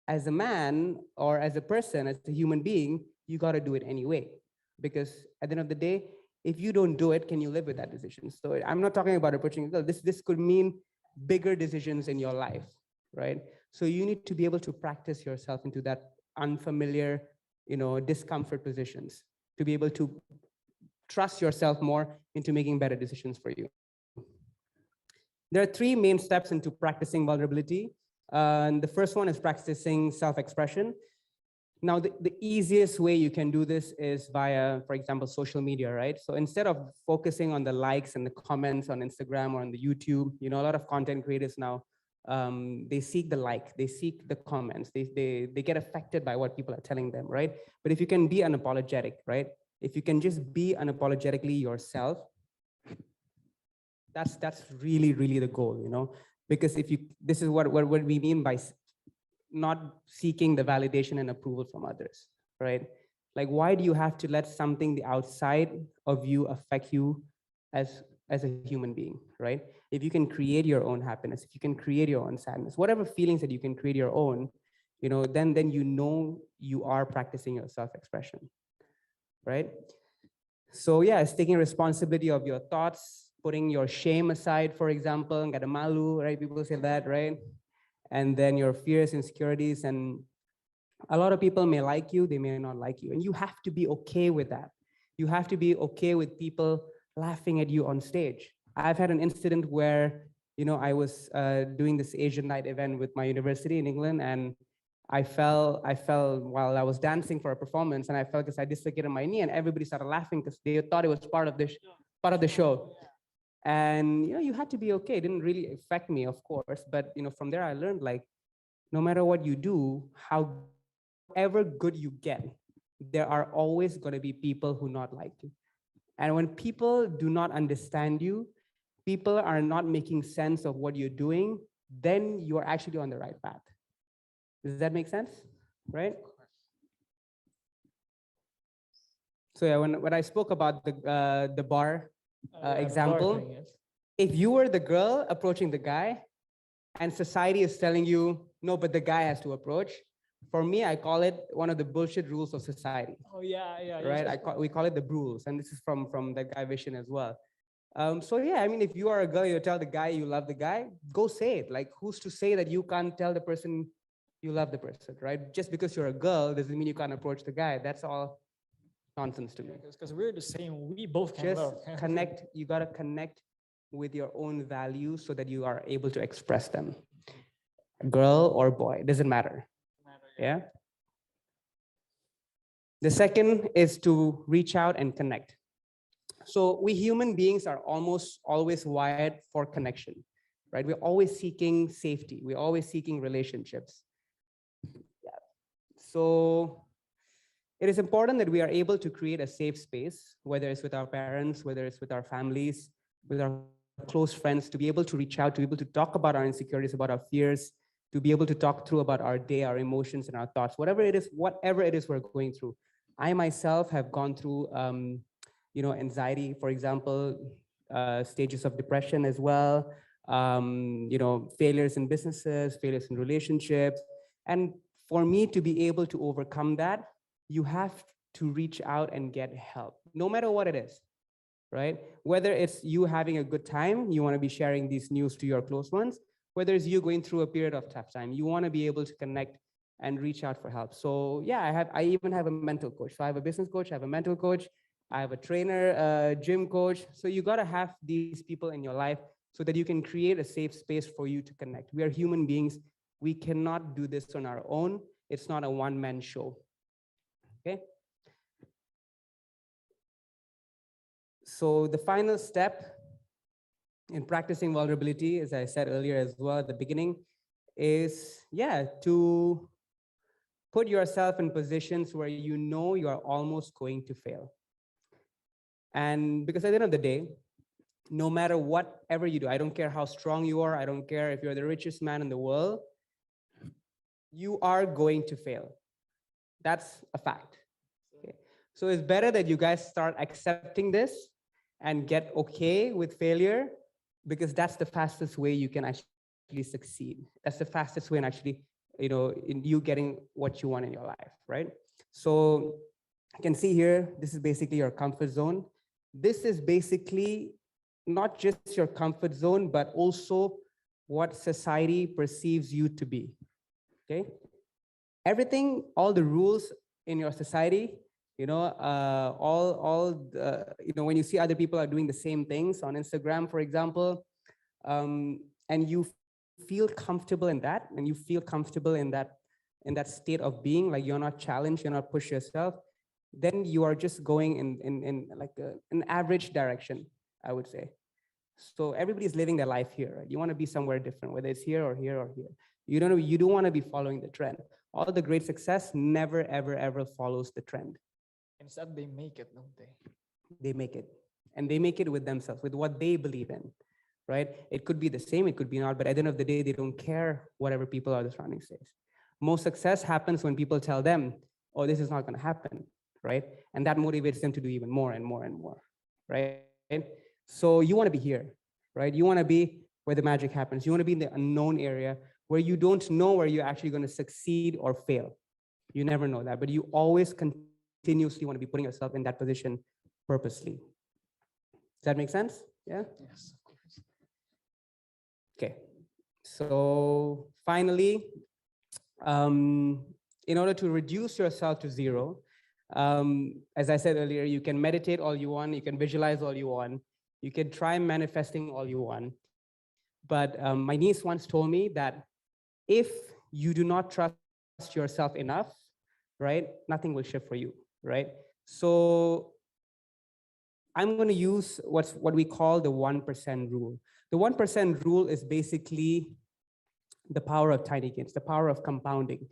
as a man or as a person, as a human being, you gotta do it anyway. Because at the end of the day, if you don't do it, can you live with that decision? So I'm not talking about approaching a girl. This could mean bigger decisions in your life, right? So you need to be able to practice yourself into that unfamiliar, discomfort positions to be able to trust yourself more into making better decisions for you. There are three main steps into practicing vulnerability. And the first one is practicing self-expression. Now, the easiest way you can do this is via, for example, social media, right? So instead of focusing on the likes and the comments on Instagram or on the YouTube, a lot of content creators now, they seek the like, they seek the comments, they get affected by what people are telling them, right? But if you can be unapologetic, right? If you can just be unapologetically yourself, that's really, really the goal, because if you, this is what we mean by not seeking the validation and approval from others, right? Like, why do you have to let something the outside of you affect you as a human being, right? If you can create your own happiness, if you can create your own sadness, whatever feelings that you can create your own, then you are practicing your self-expression, right? So yeah, it's taking responsibility of your thoughts, putting your shame aside, for example, nggak ada malu, right? People say that, right? And then your fears, insecurities, and a lot of people may like you, they may not like you, and you have to be okay with that. You have to be okay with people laughing at you on stage. I've had an incident where, I was doing this Asian night event with my university in England, and I fell while I was dancing for a performance, and I fell because I dislocated my knee, and everybody started laughing because they thought it was part of the show. And you had to be okay. It didn't really affect me, of course, but from there I learned, like, no matter what you do, however good you get, there are always going to be people who not like you. And when people do not understand you, people are not making sense of what you're doing, then you are actually on the right path. Does that make sense? Right? So yeah, when I spoke about the bar Yeah, the bar example, thing, yes. if you were the girl approaching the guy, and society is telling you, no, but the guy has to approach. For me, I call it one of the bullshit rules of society, Oh yeah, yeah, yes, right? yes. We call it the rules, and this is from that guy Vision as well. So yeah, I mean, if you are a girl, you tell the guy you love the guy, go say it. Like, who's to say that you can't tell the person you love the person, right? Just because you're a girl doesn't mean you can't approach the guy. That's all nonsense to me. Because we're the same. We both can Just love. connect. You gotta connect with your own values so that you are able to express them. Girl or boy, doesn't matter. Yeah. The second is to reach out and connect. So we human beings are almost always wired for connection, right? We're always seeking safety. We're always seeking relationships. Yeah. So it is important that we are able to create a safe space, whether it's with our parents, whether it's with our families, with our close friends, to be able to reach out, to be able to talk about our insecurities, about our fears, to be able to talk through about our day, our emotions, and our thoughts, whatever it is we're going through. I myself have gone through, anxiety, for example, stages of depression as well, failures in businesses, failures in relationships. And for me to be able to overcome that, you have to reach out and get help, no matter what it is, right? Whether it's you having a good time, you want to be sharing these news to your close ones, whether it's you going through a period of tough time, you want to be able to connect and reach out for help. So yeah, I even have a mental coach. So I have a business coach, I have a mental coach, I have a trainer, a gym coach. So you got to have these people in your life so that you can create a safe space for you to connect. We are human beings. We cannot do this on our own. It's not a one-man show. Okay. So the final step in practicing vulnerability, as I said earlier as well at the beginning, is to put yourself in positions where you know you're almost going to fail. And because at the end of the day, no matter whatever you do, I don't care how strong you are, I don't care if you're the richest man in the world, you are going to fail. That's a fact. Okay. So it's better that you guys start accepting this and get okay with failure, because that's the fastest way you can actually succeed. That's the fastest way in actually, in you getting what you want in your life, right? So you can see here, this is basically your comfort zone. This is basically not just your comfort zone, but also what society perceives you to be, okay? Everything, all the rules in your society, when you see other people are doing the same things on Instagram, for example, and you feel comfortable in that, and you feel comfortable in that in that state of being, like you're not challenged, you're not push yourself, then you are just going in like an average direction, I would say. So everybody's living their life here, right? You want to be somewhere different, whether it's here or here or here. You don't want to be following the trend. All the great success never, ever, ever follows the trend. Instead, they make it, don't they? They make it. And they make it with themselves, with what they believe in, right? It could be the same, it could be not, but at the end of the day, they don't care whatever people or the surrounding says. Most success happens when people tell them, oh, this is not going to happen, right? And that motivates them to do even more and more and more, right? So you want to be here, right? You want to be where the magic happens. You want to be in the unknown area where you don't know where you're actually going to succeed or fail. You never know that, but you always continuously want to be putting yourself in that position purposely. Does that make sense? Yeah? Yes, of course. Okay. So finally, in order to reduce yourself to zero, as I said earlier, you can meditate all you want, you can visualize all you want, you can try manifesting all you want. But my niece once told me that if you do not trust yourself enough, right, nothing will shift for you, right? So I'm going to use what we call the 1% rule. The 1% rule is basically the power of tiny gains, the power of compounding.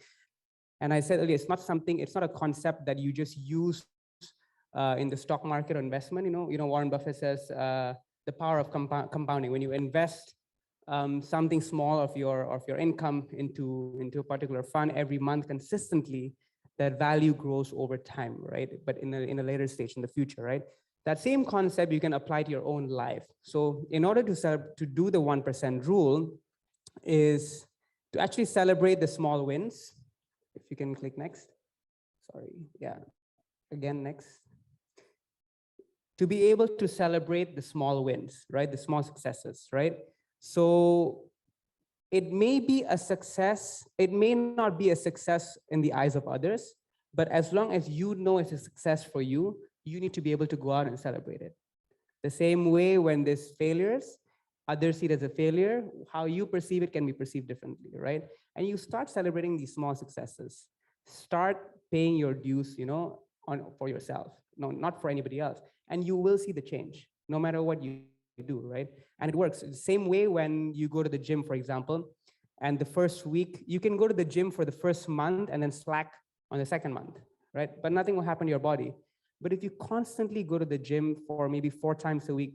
And I said earlier, it's not a concept that you just use in the stock market or investment. Warren Buffett says the power of compounding. When you invest something small of your income into a particular fund every month consistently, that value grows over time, right? But in a later stage in the future, right? That same concept you can apply to your own life. So in order to do the 1% rule is to actually celebrate the small wins. If you can click next. Sorry, yeah, again, next. To be able to celebrate the small wins, right? The small successes, right? So it may be a success, it may not be a success in the eyes of others, but as long as you know it's a success for you, you need to be able to go out and celebrate it. The same way when there's failures, others see it as a failure, how you perceive it can be perceived differently, right? And you start celebrating these small successes. Start paying your dues, for yourself, no, not for anybody else. And you will see the change, no matter what you do, right? And it works. The same way when you go to the gym, for example, and the first week, you can go to the gym for the first month and then slack on the second month, right? But nothing will happen to your body. But if you constantly go to the gym for maybe 4 times a week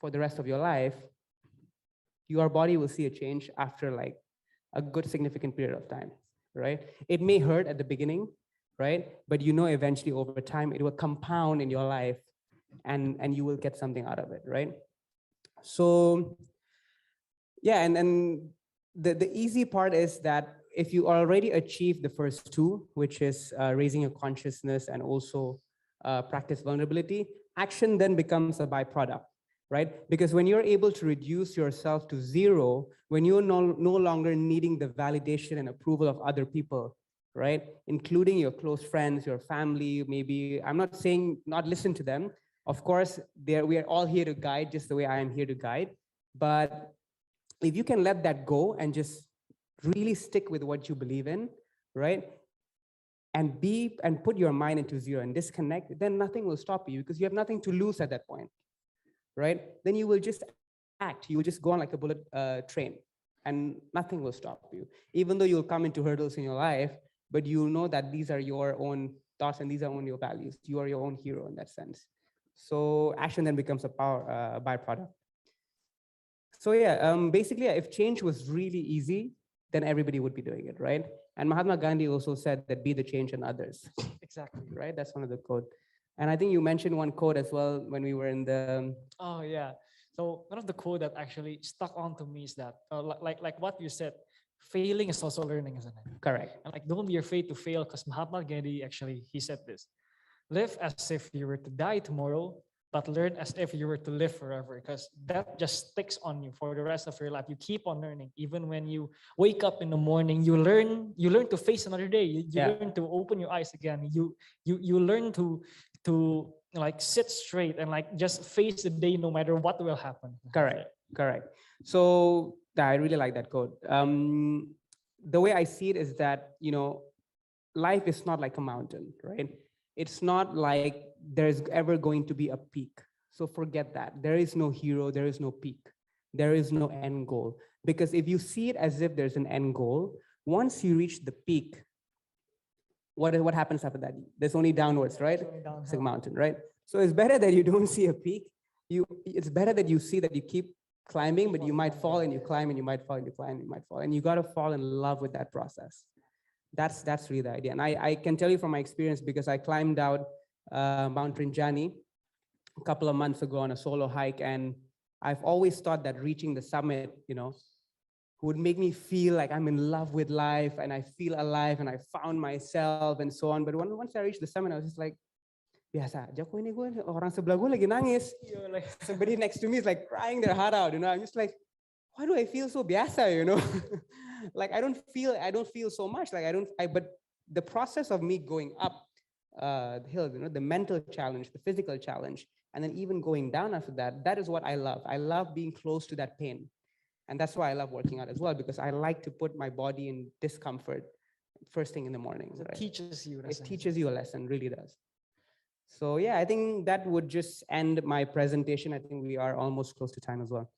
for the rest of your life, your body will see a change after like a good significant period of time, right? It may hurt at the beginning, right? But eventually over time, it will compound in your life and you will get something out of it, right? So yeah, and the easy part is that if you already achieve the first two, which is raising your consciousness and also practice vulnerability, action then becomes a byproduct, right? Because when you're able to reduce yourself to zero, when you're no longer needing the validation and approval of other people, right? Including your close friends, your family, maybe, I'm not saying not listen to them. Of course, we are all here to guide just the way I am here to guide. But if you can let that go and just really stick with what you believe in, right? And put your mind into zero and disconnect, then nothing will stop you because you have nothing to lose at that point, right? Then you will just act. You will just go on like a bullet train and nothing will stop you. Even though you'll come into hurdles in your life, but you know that these are your own thoughts and these are only your values. You are your own hero in that sense. So action then becomes a byproduct. So yeah, basically, if change was really easy, then everybody would be doing it, right? And Mahatma Gandhi also said that be the change in others. Exactly. Right? That's one of the quote. And I think you mentioned one quote as well when we were in the. Oh yeah. So one of the quote that actually stuck on to me is that, like what you said, failing is also learning, isn't it? Correct. And like, don't be afraid to fail, because Mahatma Gandhi actually he said this: live as if you were to die tomorrow, but learn as if you were to live forever, because that just sticks on you for the rest of your life. You keep on learning. Even when you wake up in the morning, you learn to face another day. You learn to open your eyes again. You learn to like sit straight and like just face the day no matter what will happen. Correct. So I really like that quote. The way I see it is that, life is not like a mountain, right? It's not like there's ever going to be a peak. So forget that. There is no hero, there is no peak. There is no end goal. Because if you see it as if there's an end goal, once you reach the peak, what happens after that? There's only downwards, right? It's like a mountain, right? So it's better that you don't see a peak. It's better that you see that you keep climbing, but you might fall and you climb and you might fall and you climb and you might fall. And you got to fall in love with that process. That's really the idea. And I can tell you from my experience, because I climbed out Mount Rinjani a couple of months ago on a solo hike. And I've always thought that reaching the summit, would make me feel like I'm in love with life and I feel alive and I found myself and so on. But once I reached the summit, I was just like, biasa aja kok ini gue, orang sebelah gue lagi nangis. Somebody next to me is like crying their heart out, I'm just like, why do I feel so biasa, Like I don't feel so much. But the process of me going up the hill, the mental challenge, the physical challenge, and then even going down after that, that is what I love. I love being close to that pain. And that's why I love working out as well, because I like to put my body in discomfort first thing in the morning. So right? it teaches you. It teaches you a lesson, really does. So yeah, I think that would just end my presentation. I think we are almost close to time as well.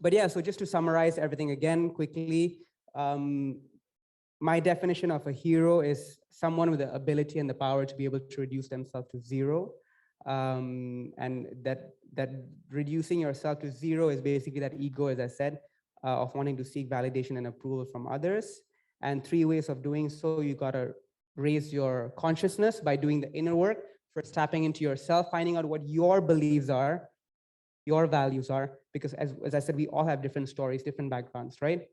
But yeah, so just to summarize everything again quickly, my definition of a hero is someone with the ability and the power to be able to reduce themselves to zero. And that reducing yourself to zero is basically that ego, as I said, of wanting to seek validation and approval from others. And 3 ways of doing so: you got to raise your consciousness by doing the inner work, first tapping into yourself, finding out what your beliefs are, your values are, because as I said, we all have different stories, different backgrounds, right?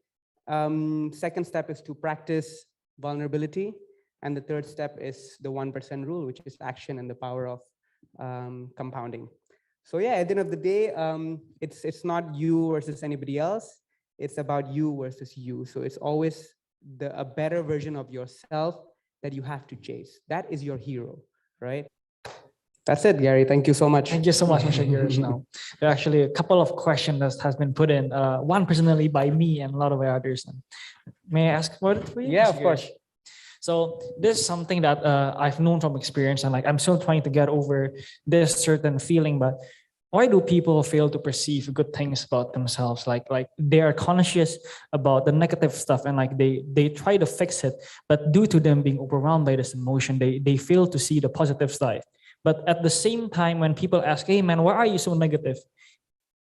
Second step is to practice vulnerability. And the third step is the 1% rule, which is action and the power of compounding. So yeah, at the end of the day, it's not you versus anybody else. It's about you versus you. So it's always a better version of yourself that you have to chase. That is your hero, right? That's it, Gary. Thank you so much. Thank you so much, Mr. Girish. Now, there are actually a couple of questions that has been put in. One personally by me and a lot of others. May I ask for it for you? Yeah, Mr. of course. Girish? So this is something that I've known from experience, and like I'm still trying to get over this certain feeling. But why do people fail to perceive good things about themselves? Like they are conscious about the negative stuff, and like they try to fix it, but due to them being overwhelmed by this emotion, they fail to see the positive side. But at the same time, when people ask, "Hey man, why are you so negative?"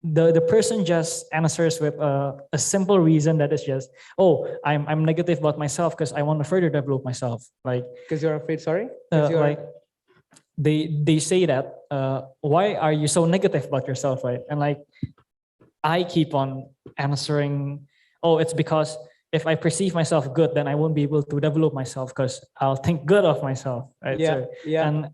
The person just answers with a simple reason that is just, "Oh, I'm negative about myself because I want to further develop myself." Like Because you're afraid, sorry? like they say that, "Why are you so negative about yourself?" Right? And like I keep on answering, "Oh, it's because if I perceive myself good, then I won't be able to develop myself because I'll think good of myself." Right? Yeah, So, yeah.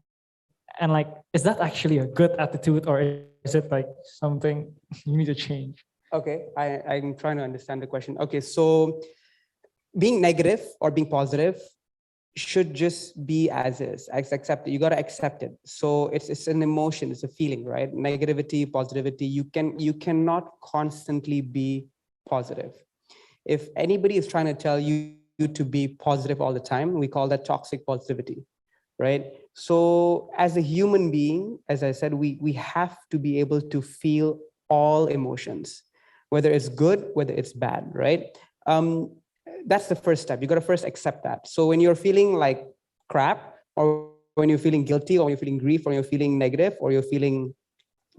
and like, is that actually a good attitude, or is it like something you need to change? Okay, I'm trying to understand the question. Okay, so being negative or being positive should just be as is. Accept it. You got to accept it. So it's an emotion, it's a feeling, right? Negativity, positivity. You cannot constantly be positive. If anybody is trying to tell you to be positive all the time, we call that toxic positivity, right? So as a human being, as I said, we have to be able to feel all emotions, whether it's good, whether it's bad, right? That's the first step. You got to first accept that. So when you're feeling like crap, or when you're feeling guilty, or when you're feeling grief, or you're feeling negative, or you're feeling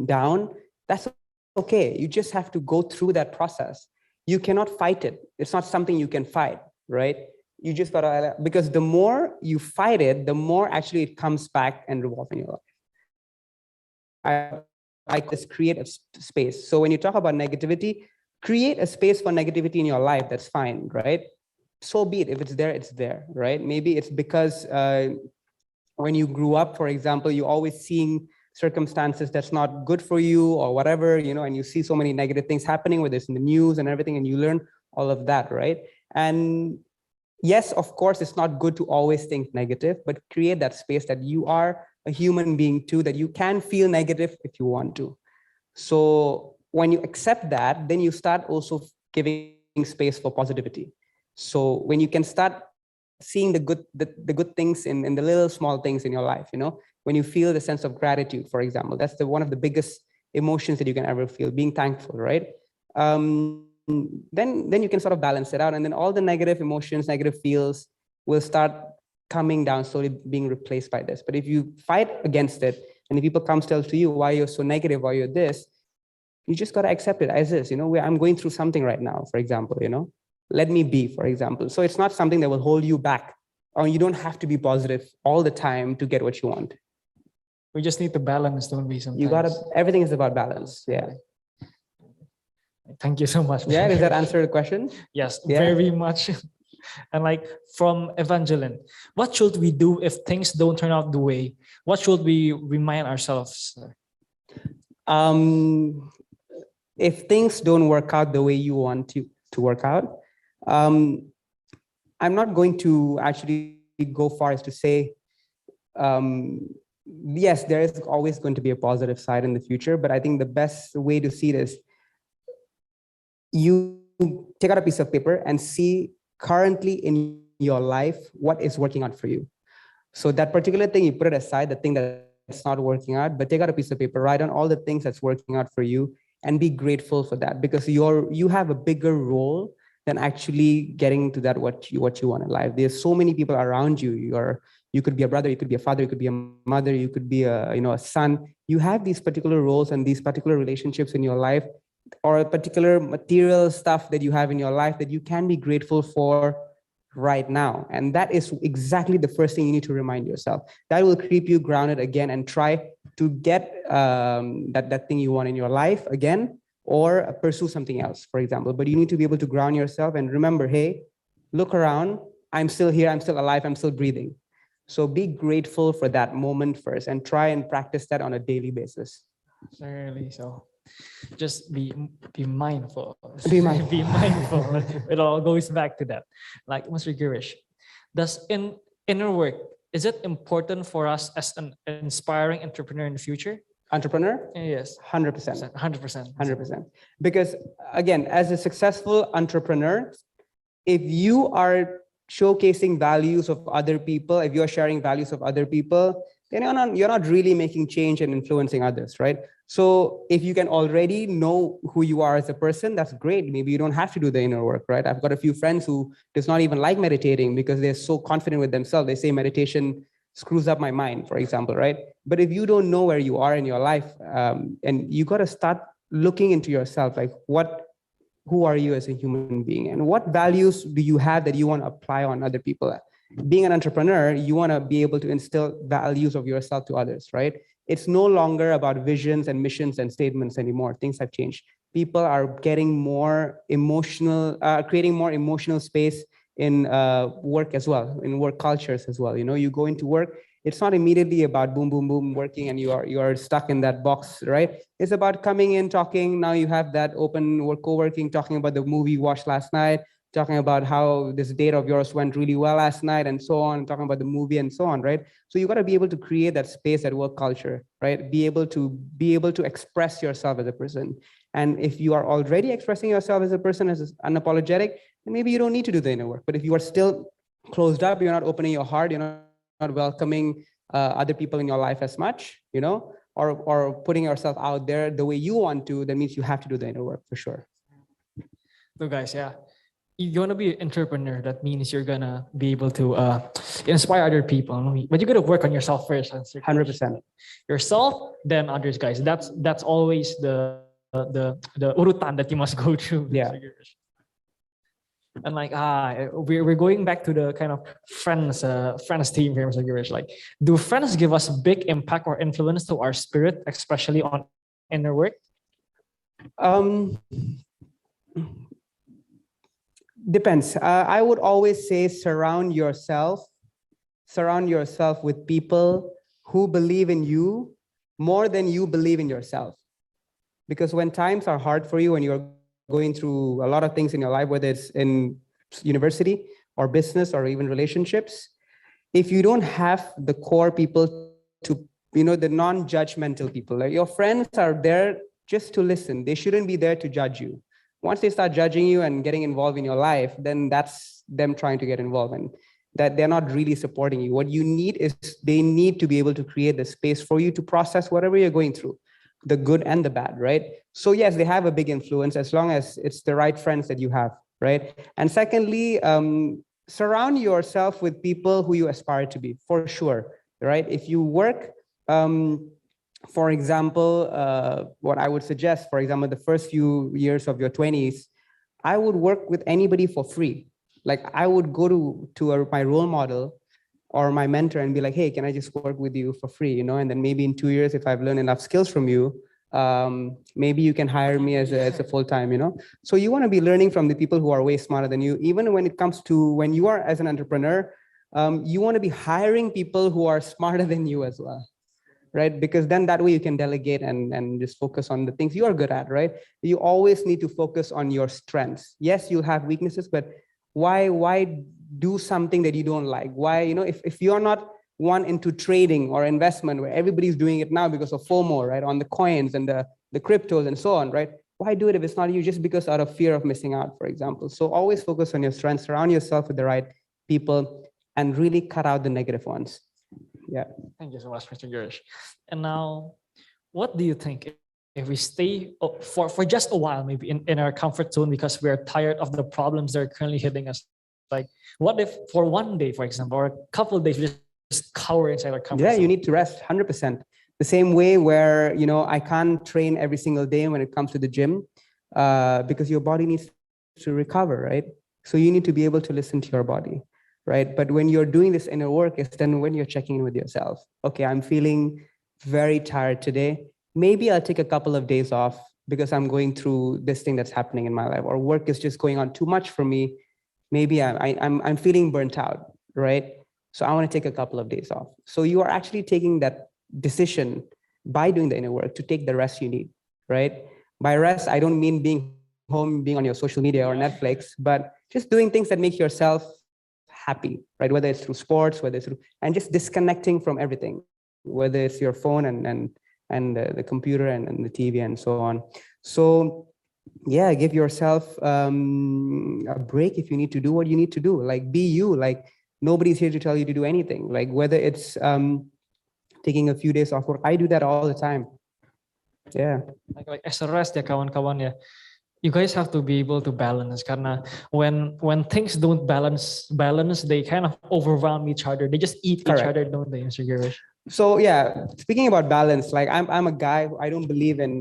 down, that's okay. You just have to go through that process. You cannot fight it. It's not something you can fight, right? You just gotta, because the more you fight it, the more actually it comes back and revolve in your life. I just create a space. So when you talk about negativity, create a space for negativity in your life. That's fine, right? So be it. If it's there, it's there, right? Maybe it's because when you grew up, for example, you're always seeing circumstances that's not good for you or whatever, and you see so many negative things happening, whether it's in the news and everything, and you learn all of that, right? And yes, of course, it's not good to always think negative, but create that space that you are a human being too, that you can feel negative if you want to. So when you accept that, then you start also giving space for positivity. So when you can start seeing the good things in the little small things in your life, when you feel the sense of gratitude, for example. That's one of the biggest emotions that you can ever feel, being thankful, right? Then you can sort of balance it out, and then all the negative emotions, negative feels will start coming down, slowly being replaced by this. But if you fight against it, and if people come tell to you why you're so negative, why you're this, you just got to accept it as is. Where I'm going through something right now, for example, let me be, for example. So it's not something that will hold you back, or you don't have to be positive all the time to get what you want. We just need to balance, don't we? Sometimes everything is about balance. Yeah. Thank you so much. Yeah, does that answer the question? Yes, very much. And like from Evangeline, what should we do if things don't turn out the way? What should we remind ourselves? If things don't work out the way you want to work out, I'm not going to actually go far as to say, yes, there is always going to be a positive side in the future, but I think the best way to see it is you take out a piece of paper and see currently in your life what is working out for you. So that particular thing, you put it aside, the thing that's not working out, but take out a piece of paper, write on all the things that's working out for you, and be grateful for that, because you have a bigger role than actually getting to that what you want in life. There's so many people around you. You could be a brother, you could be a father, you could be a mother, you could be a son. You have these particular roles and these particular relationships in your life, or a particular material stuff that you have in your life that you can be grateful for right now. And that is exactly the first thing you need to remind yourself. That will keep you grounded again and try to get that thing you want in your life again, or pursue something else, for example. But you need to be able to ground yourself and remember, hey, look around, I'm still here, I'm still alive, I'm still breathing. So be grateful for that moment first and try and practice that on a daily basis. Certainly. So just be mindful. Be mindful. Be mindful. It all goes back to that. Like Mr. Girish, does inner work, is it important for us as an inspiring entrepreneur in the future? Entrepreneur? Yes. 100%. 100%. 100%. Because again, as a successful entrepreneur, if you are showcasing values of other people, if you're sharing values of other people, then you're not really making change and influencing others, right? So if you can already know who you are as a person, that's great. Maybe you don't have to do the inner work, right? I've got a few friends who does not even like meditating because they're so confident with themselves. They say meditation screws up my mind, for example, right? But if you don't know where you are in your life, and you got to start looking into yourself, like who are you as a human being, and what values do you have that you want to apply on other people? Being an entrepreneur, you want to be able to instill values of yourself to others, right? It's no longer about visions and missions and statements anymore. Things have changed. People are getting more emotional, creating more emotional space in work as well, in work cultures as well. You go into work, it's not immediately about boom, boom, boom, working and you are stuck in that box, right? It's about coming in, talking. Now you have that open work, co-working, talking about the movie you watched last night, talking about how this date of yours went really well last night and so on, talking about the movie and so on, right? So you got to be able to create that space at work culture, right? Be able to express yourself as a person. And if you are already expressing yourself as a person as unapologetic, then maybe you don't need to do the inner work. But if you are still closed up, you're not opening your heart, you're not welcoming other people in your life as much, or putting yourself out there the way you want to, that means you have to do the inner work for sure. So guys, yeah, you want to be an entrepreneur. That means you're gonna be able to inspire other people, but you gotta work on yourself first. 100%. Yourself, then others, guys. That's always the urutan that you must go through. Yeah. And like we're going back to the kind of friends theme here, Mr. Girish. Like, do friends give us big impact or influence to our spirit, especially on inner work? Depends. I would always say surround yourself with people who believe in you more than you believe in yourself. Because when times are hard for you and you're going through a lot of things in your life, whether it's in university or business or even relationships, if you don't have the core people to, the non-judgmental people, like your friends are there just to listen. They shouldn't be there to judge you. Once they start judging you and getting involved in your life, then that's them trying to get involved. And that they're not really supporting you. What you need is they need to be able to create the space for you to process whatever you're going through, the good and the bad, right? So yes, they have a big influence as long as it's the right friends that you have, right? And secondly, surround yourself with people who you aspire to be, for sure, right? If you work, for example, what I would suggest, for example, the first few years of your 20s, I would work with anybody for free. Like I would go to my role model or my mentor and be like, hey, can I just work with you for free? You know, and then maybe in 2 years, if I've learned enough skills from you, maybe you can hire me as a full-time, you know? So you want to be learning from the people who are way smarter than you. Even when it comes to when you are as an entrepreneur, you want to be hiring people who are smarter than you as well, right? Because then that way you can delegate and just focus on the things you are good at, right? You always need to focus on your strengths. Yes, you have weaknesses, but why do something that you don't like? Why, you know, if you're not one into trading or investment where everybody's doing it now because of FOMO, right? On the coins and the cryptos and so on, right? Why do it if it's not you, just because out of fear of missing out, for example? So always focus on your strengths, surround yourself with the right people, and really cut out the negative ones. Yeah. Thank you so much, Mr. Girish. And now, what do you think if we stay for just a while, maybe in our comfort zone because we're tired of the problems that are currently hitting us? Like, what if for one day, for example, or a couple of days, we just cower inside our comfort Yeah, zone? you need to rest 100%. The same way where, you know, I can't train every single day when it comes to the gym because your body needs to recover, right? So you need to be able to listen to your body, right? But when you're doing this inner work, it's then when you're checking in with yourself. Okay, I'm feeling very tired today. Maybe I'll take a couple of days off because I'm going through this thing that's happening in my life, or work is just going on too much for me. Maybe I'm feeling burnt out, right? So I want to take a couple of days off. So you are actually taking that decision by doing the inner work to take the rest you need, right? By rest, I don't mean being home, being on your social media or Netflix, but just doing things that make yourself happy, right? Whether it's through sports, whether it's through, and just disconnecting from everything, whether it's your phone and the computer and the TV and so on. So yeah, give yourself a break if you need to do what you need to do. Like be you. Like nobody's here to tell you to do anything. Like whether it's taking a few days off work, I do that all the time. Yeah. Like as a rest ya kawan-kawan ya. You guys have to be able to balance karena when things don't balance, they kind of overwhelm each other. They just eat each other, don't they, Mr. Girish? So yeah, speaking about balance, like I'm a guy who I don't believe in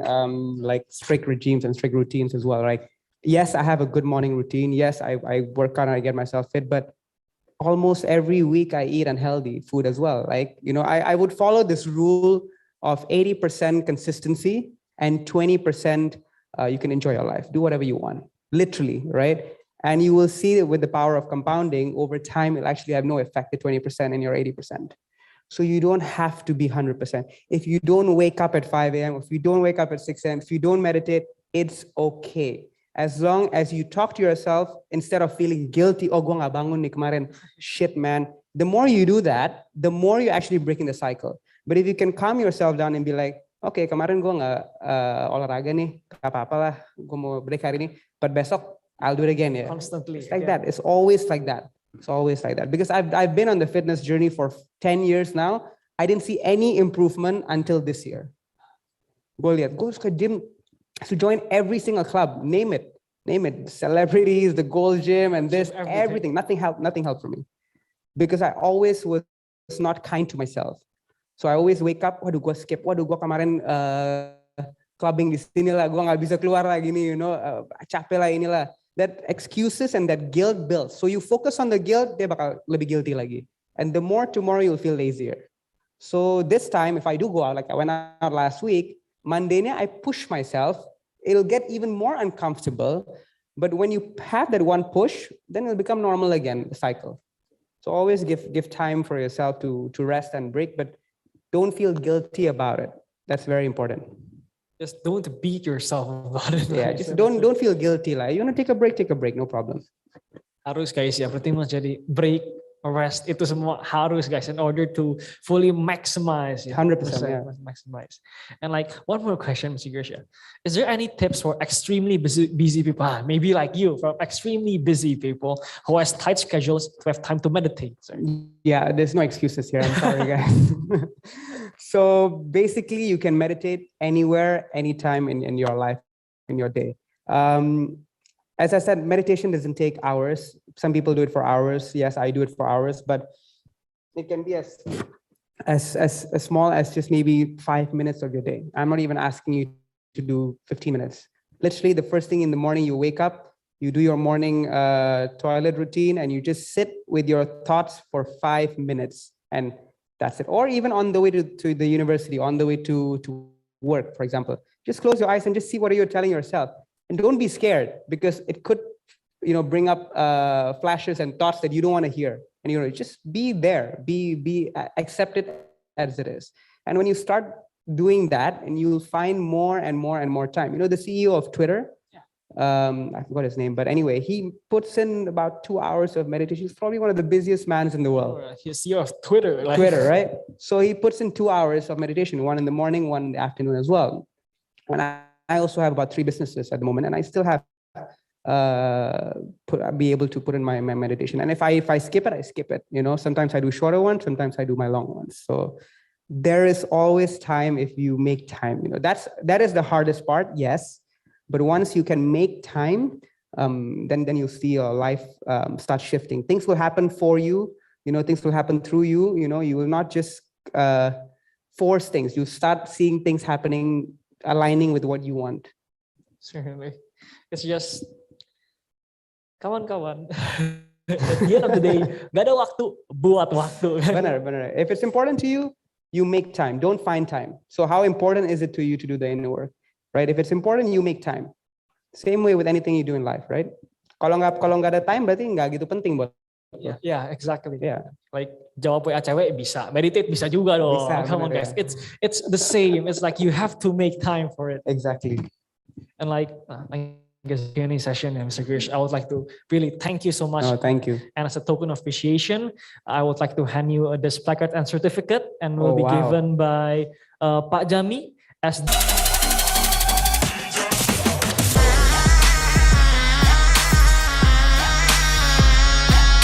like strict regimes and strict routines as well. Right? Yes, I have a good morning routine. Yes, I work out and I get myself fit, but almost every week I eat unhealthy food as well. Like, you know, I would follow this rule of 80% consistency and 20% you can enjoy your life. Do whatever you want, literally, right? And you will see that with the power of compounding over time, it'll actually have no effect at 20% and your 80%. So you don't have to be 100%. If you don't wake up at 5 a.m., if you don't wake up at 6 a.m., if you don't meditate, it's okay. As long as you talk to yourself instead of feeling guilty, oh, gua nggak bangun nih kemarin, shit, man. The more you do that, the more you're actually breaking the cycle. But if you can calm yourself down and be like, okay, kemarin gua nggak olahraga nih, gak apa-apa lah, gua mau break hari ini, but besok I'll do it again. Yeah. Constantly. It's like that. It's always like that. It's always like that. Because I've been on the fitness journey for 10 years now. I didn't see any improvement until this year. Go lihat, go ke gym, to join every single club, name it, celebrities, the Gold Gym, and this, everything. Nothing helped for me, because I always was not kind to myself. So I always wake up, waduh gua skip, waduh gua kemarin clubbing di sini lah, gua nggak bisa keluar lagi nih, you know, capek lah inilah. That excuses and that guilt builds. So you focus on the guilt, dia bakal lebih guilty lagi. And the more tomorrow you'll feel lazier. So this time, if I do go out, like I went out last week, Monday I push myself. It'll get even more uncomfortable. But when you have that one push, then it'll become normal again, the cycle. So always give time for yourself to rest and break, but don't feel guilty about it. That's very important. Just don't beat yourself about it. Yeah, just don't feel guilty. Like you want to take a break, no problem. Harus guys ya, berarti mas jadi break rest itu semua harus guys in order to fully maximize it. 100%, yeah. Maximize. And like one more question, Mr. Gersha. Is there any tips for extremely busy people? Maybe like you, from extremely busy people who has tight schedules to have time to meditate. Sorry. Yeah, there's no excuses here. I'm sorry, guys. So basically, you can meditate anywhere, anytime in your life, in your day. As I said, meditation doesn't take hours. Some people do it for hours. Yes, I do it for hours, but it can be as small as just maybe 5 minutes of your day. I'm not even asking you to do 15 minutes. Literally, the first thing in the morning, you wake up, you do your morning toilet routine, and you just sit with your thoughts for 5 minutes, and that's it. Or even on the way to the university, on the way to work, for example, just close your eyes and just see what you're telling yourself. And don't be scared, because it could, bring up flashes and thoughts that you don't want to hear. And just be there, be accept it as it is. And when you start doing that, and you'll find more and more and more time. The CEO of Twitter, I forgot his name, but anyway, he puts in about 2 hours of meditation. He's probably one of the busiest mans in the world. He's CEO of Twitter. Twitter, right? So he puts in 2 hours of meditation, one in the morning, one in the afternoon as well. And I also have about 3 businesses at the moment, and I still have be able to put in my meditation. And if I skip it, I skip it. Sometimes I do shorter ones, sometimes I do my long ones. So there is always time if you make time. That is the hardest part, yes. But once you can make time, then you'll see your life start shifting. Things will happen for you. Things will happen through you. You will not just force things. You start seeing things happening, aligning with what you want. Certainly. It's just kawan-kawan. At the end of the day, gak ada waktu buat waktu. Benar. If it's important to you, you make time. Don't find time. So how important is it to you to do the inner work, right? If it's important, you make time. Same way with anything you do in life, right? Kalau nggak ada time, berarti nggak gitu penting buat. Yeah, exactly. Yeah. Like jawab WA cewek bisa, meditate bisa juga dong. Come on, guys. Yeah. It's the same. It's like you have to make time for it. Exactly. And like I guess Q&A session, Mr. Girish, I would like to really thank you so much. Oh, thank you. And as a token of appreciation, I would like to hand you this placard and certificate, and will be given by Pak Jami as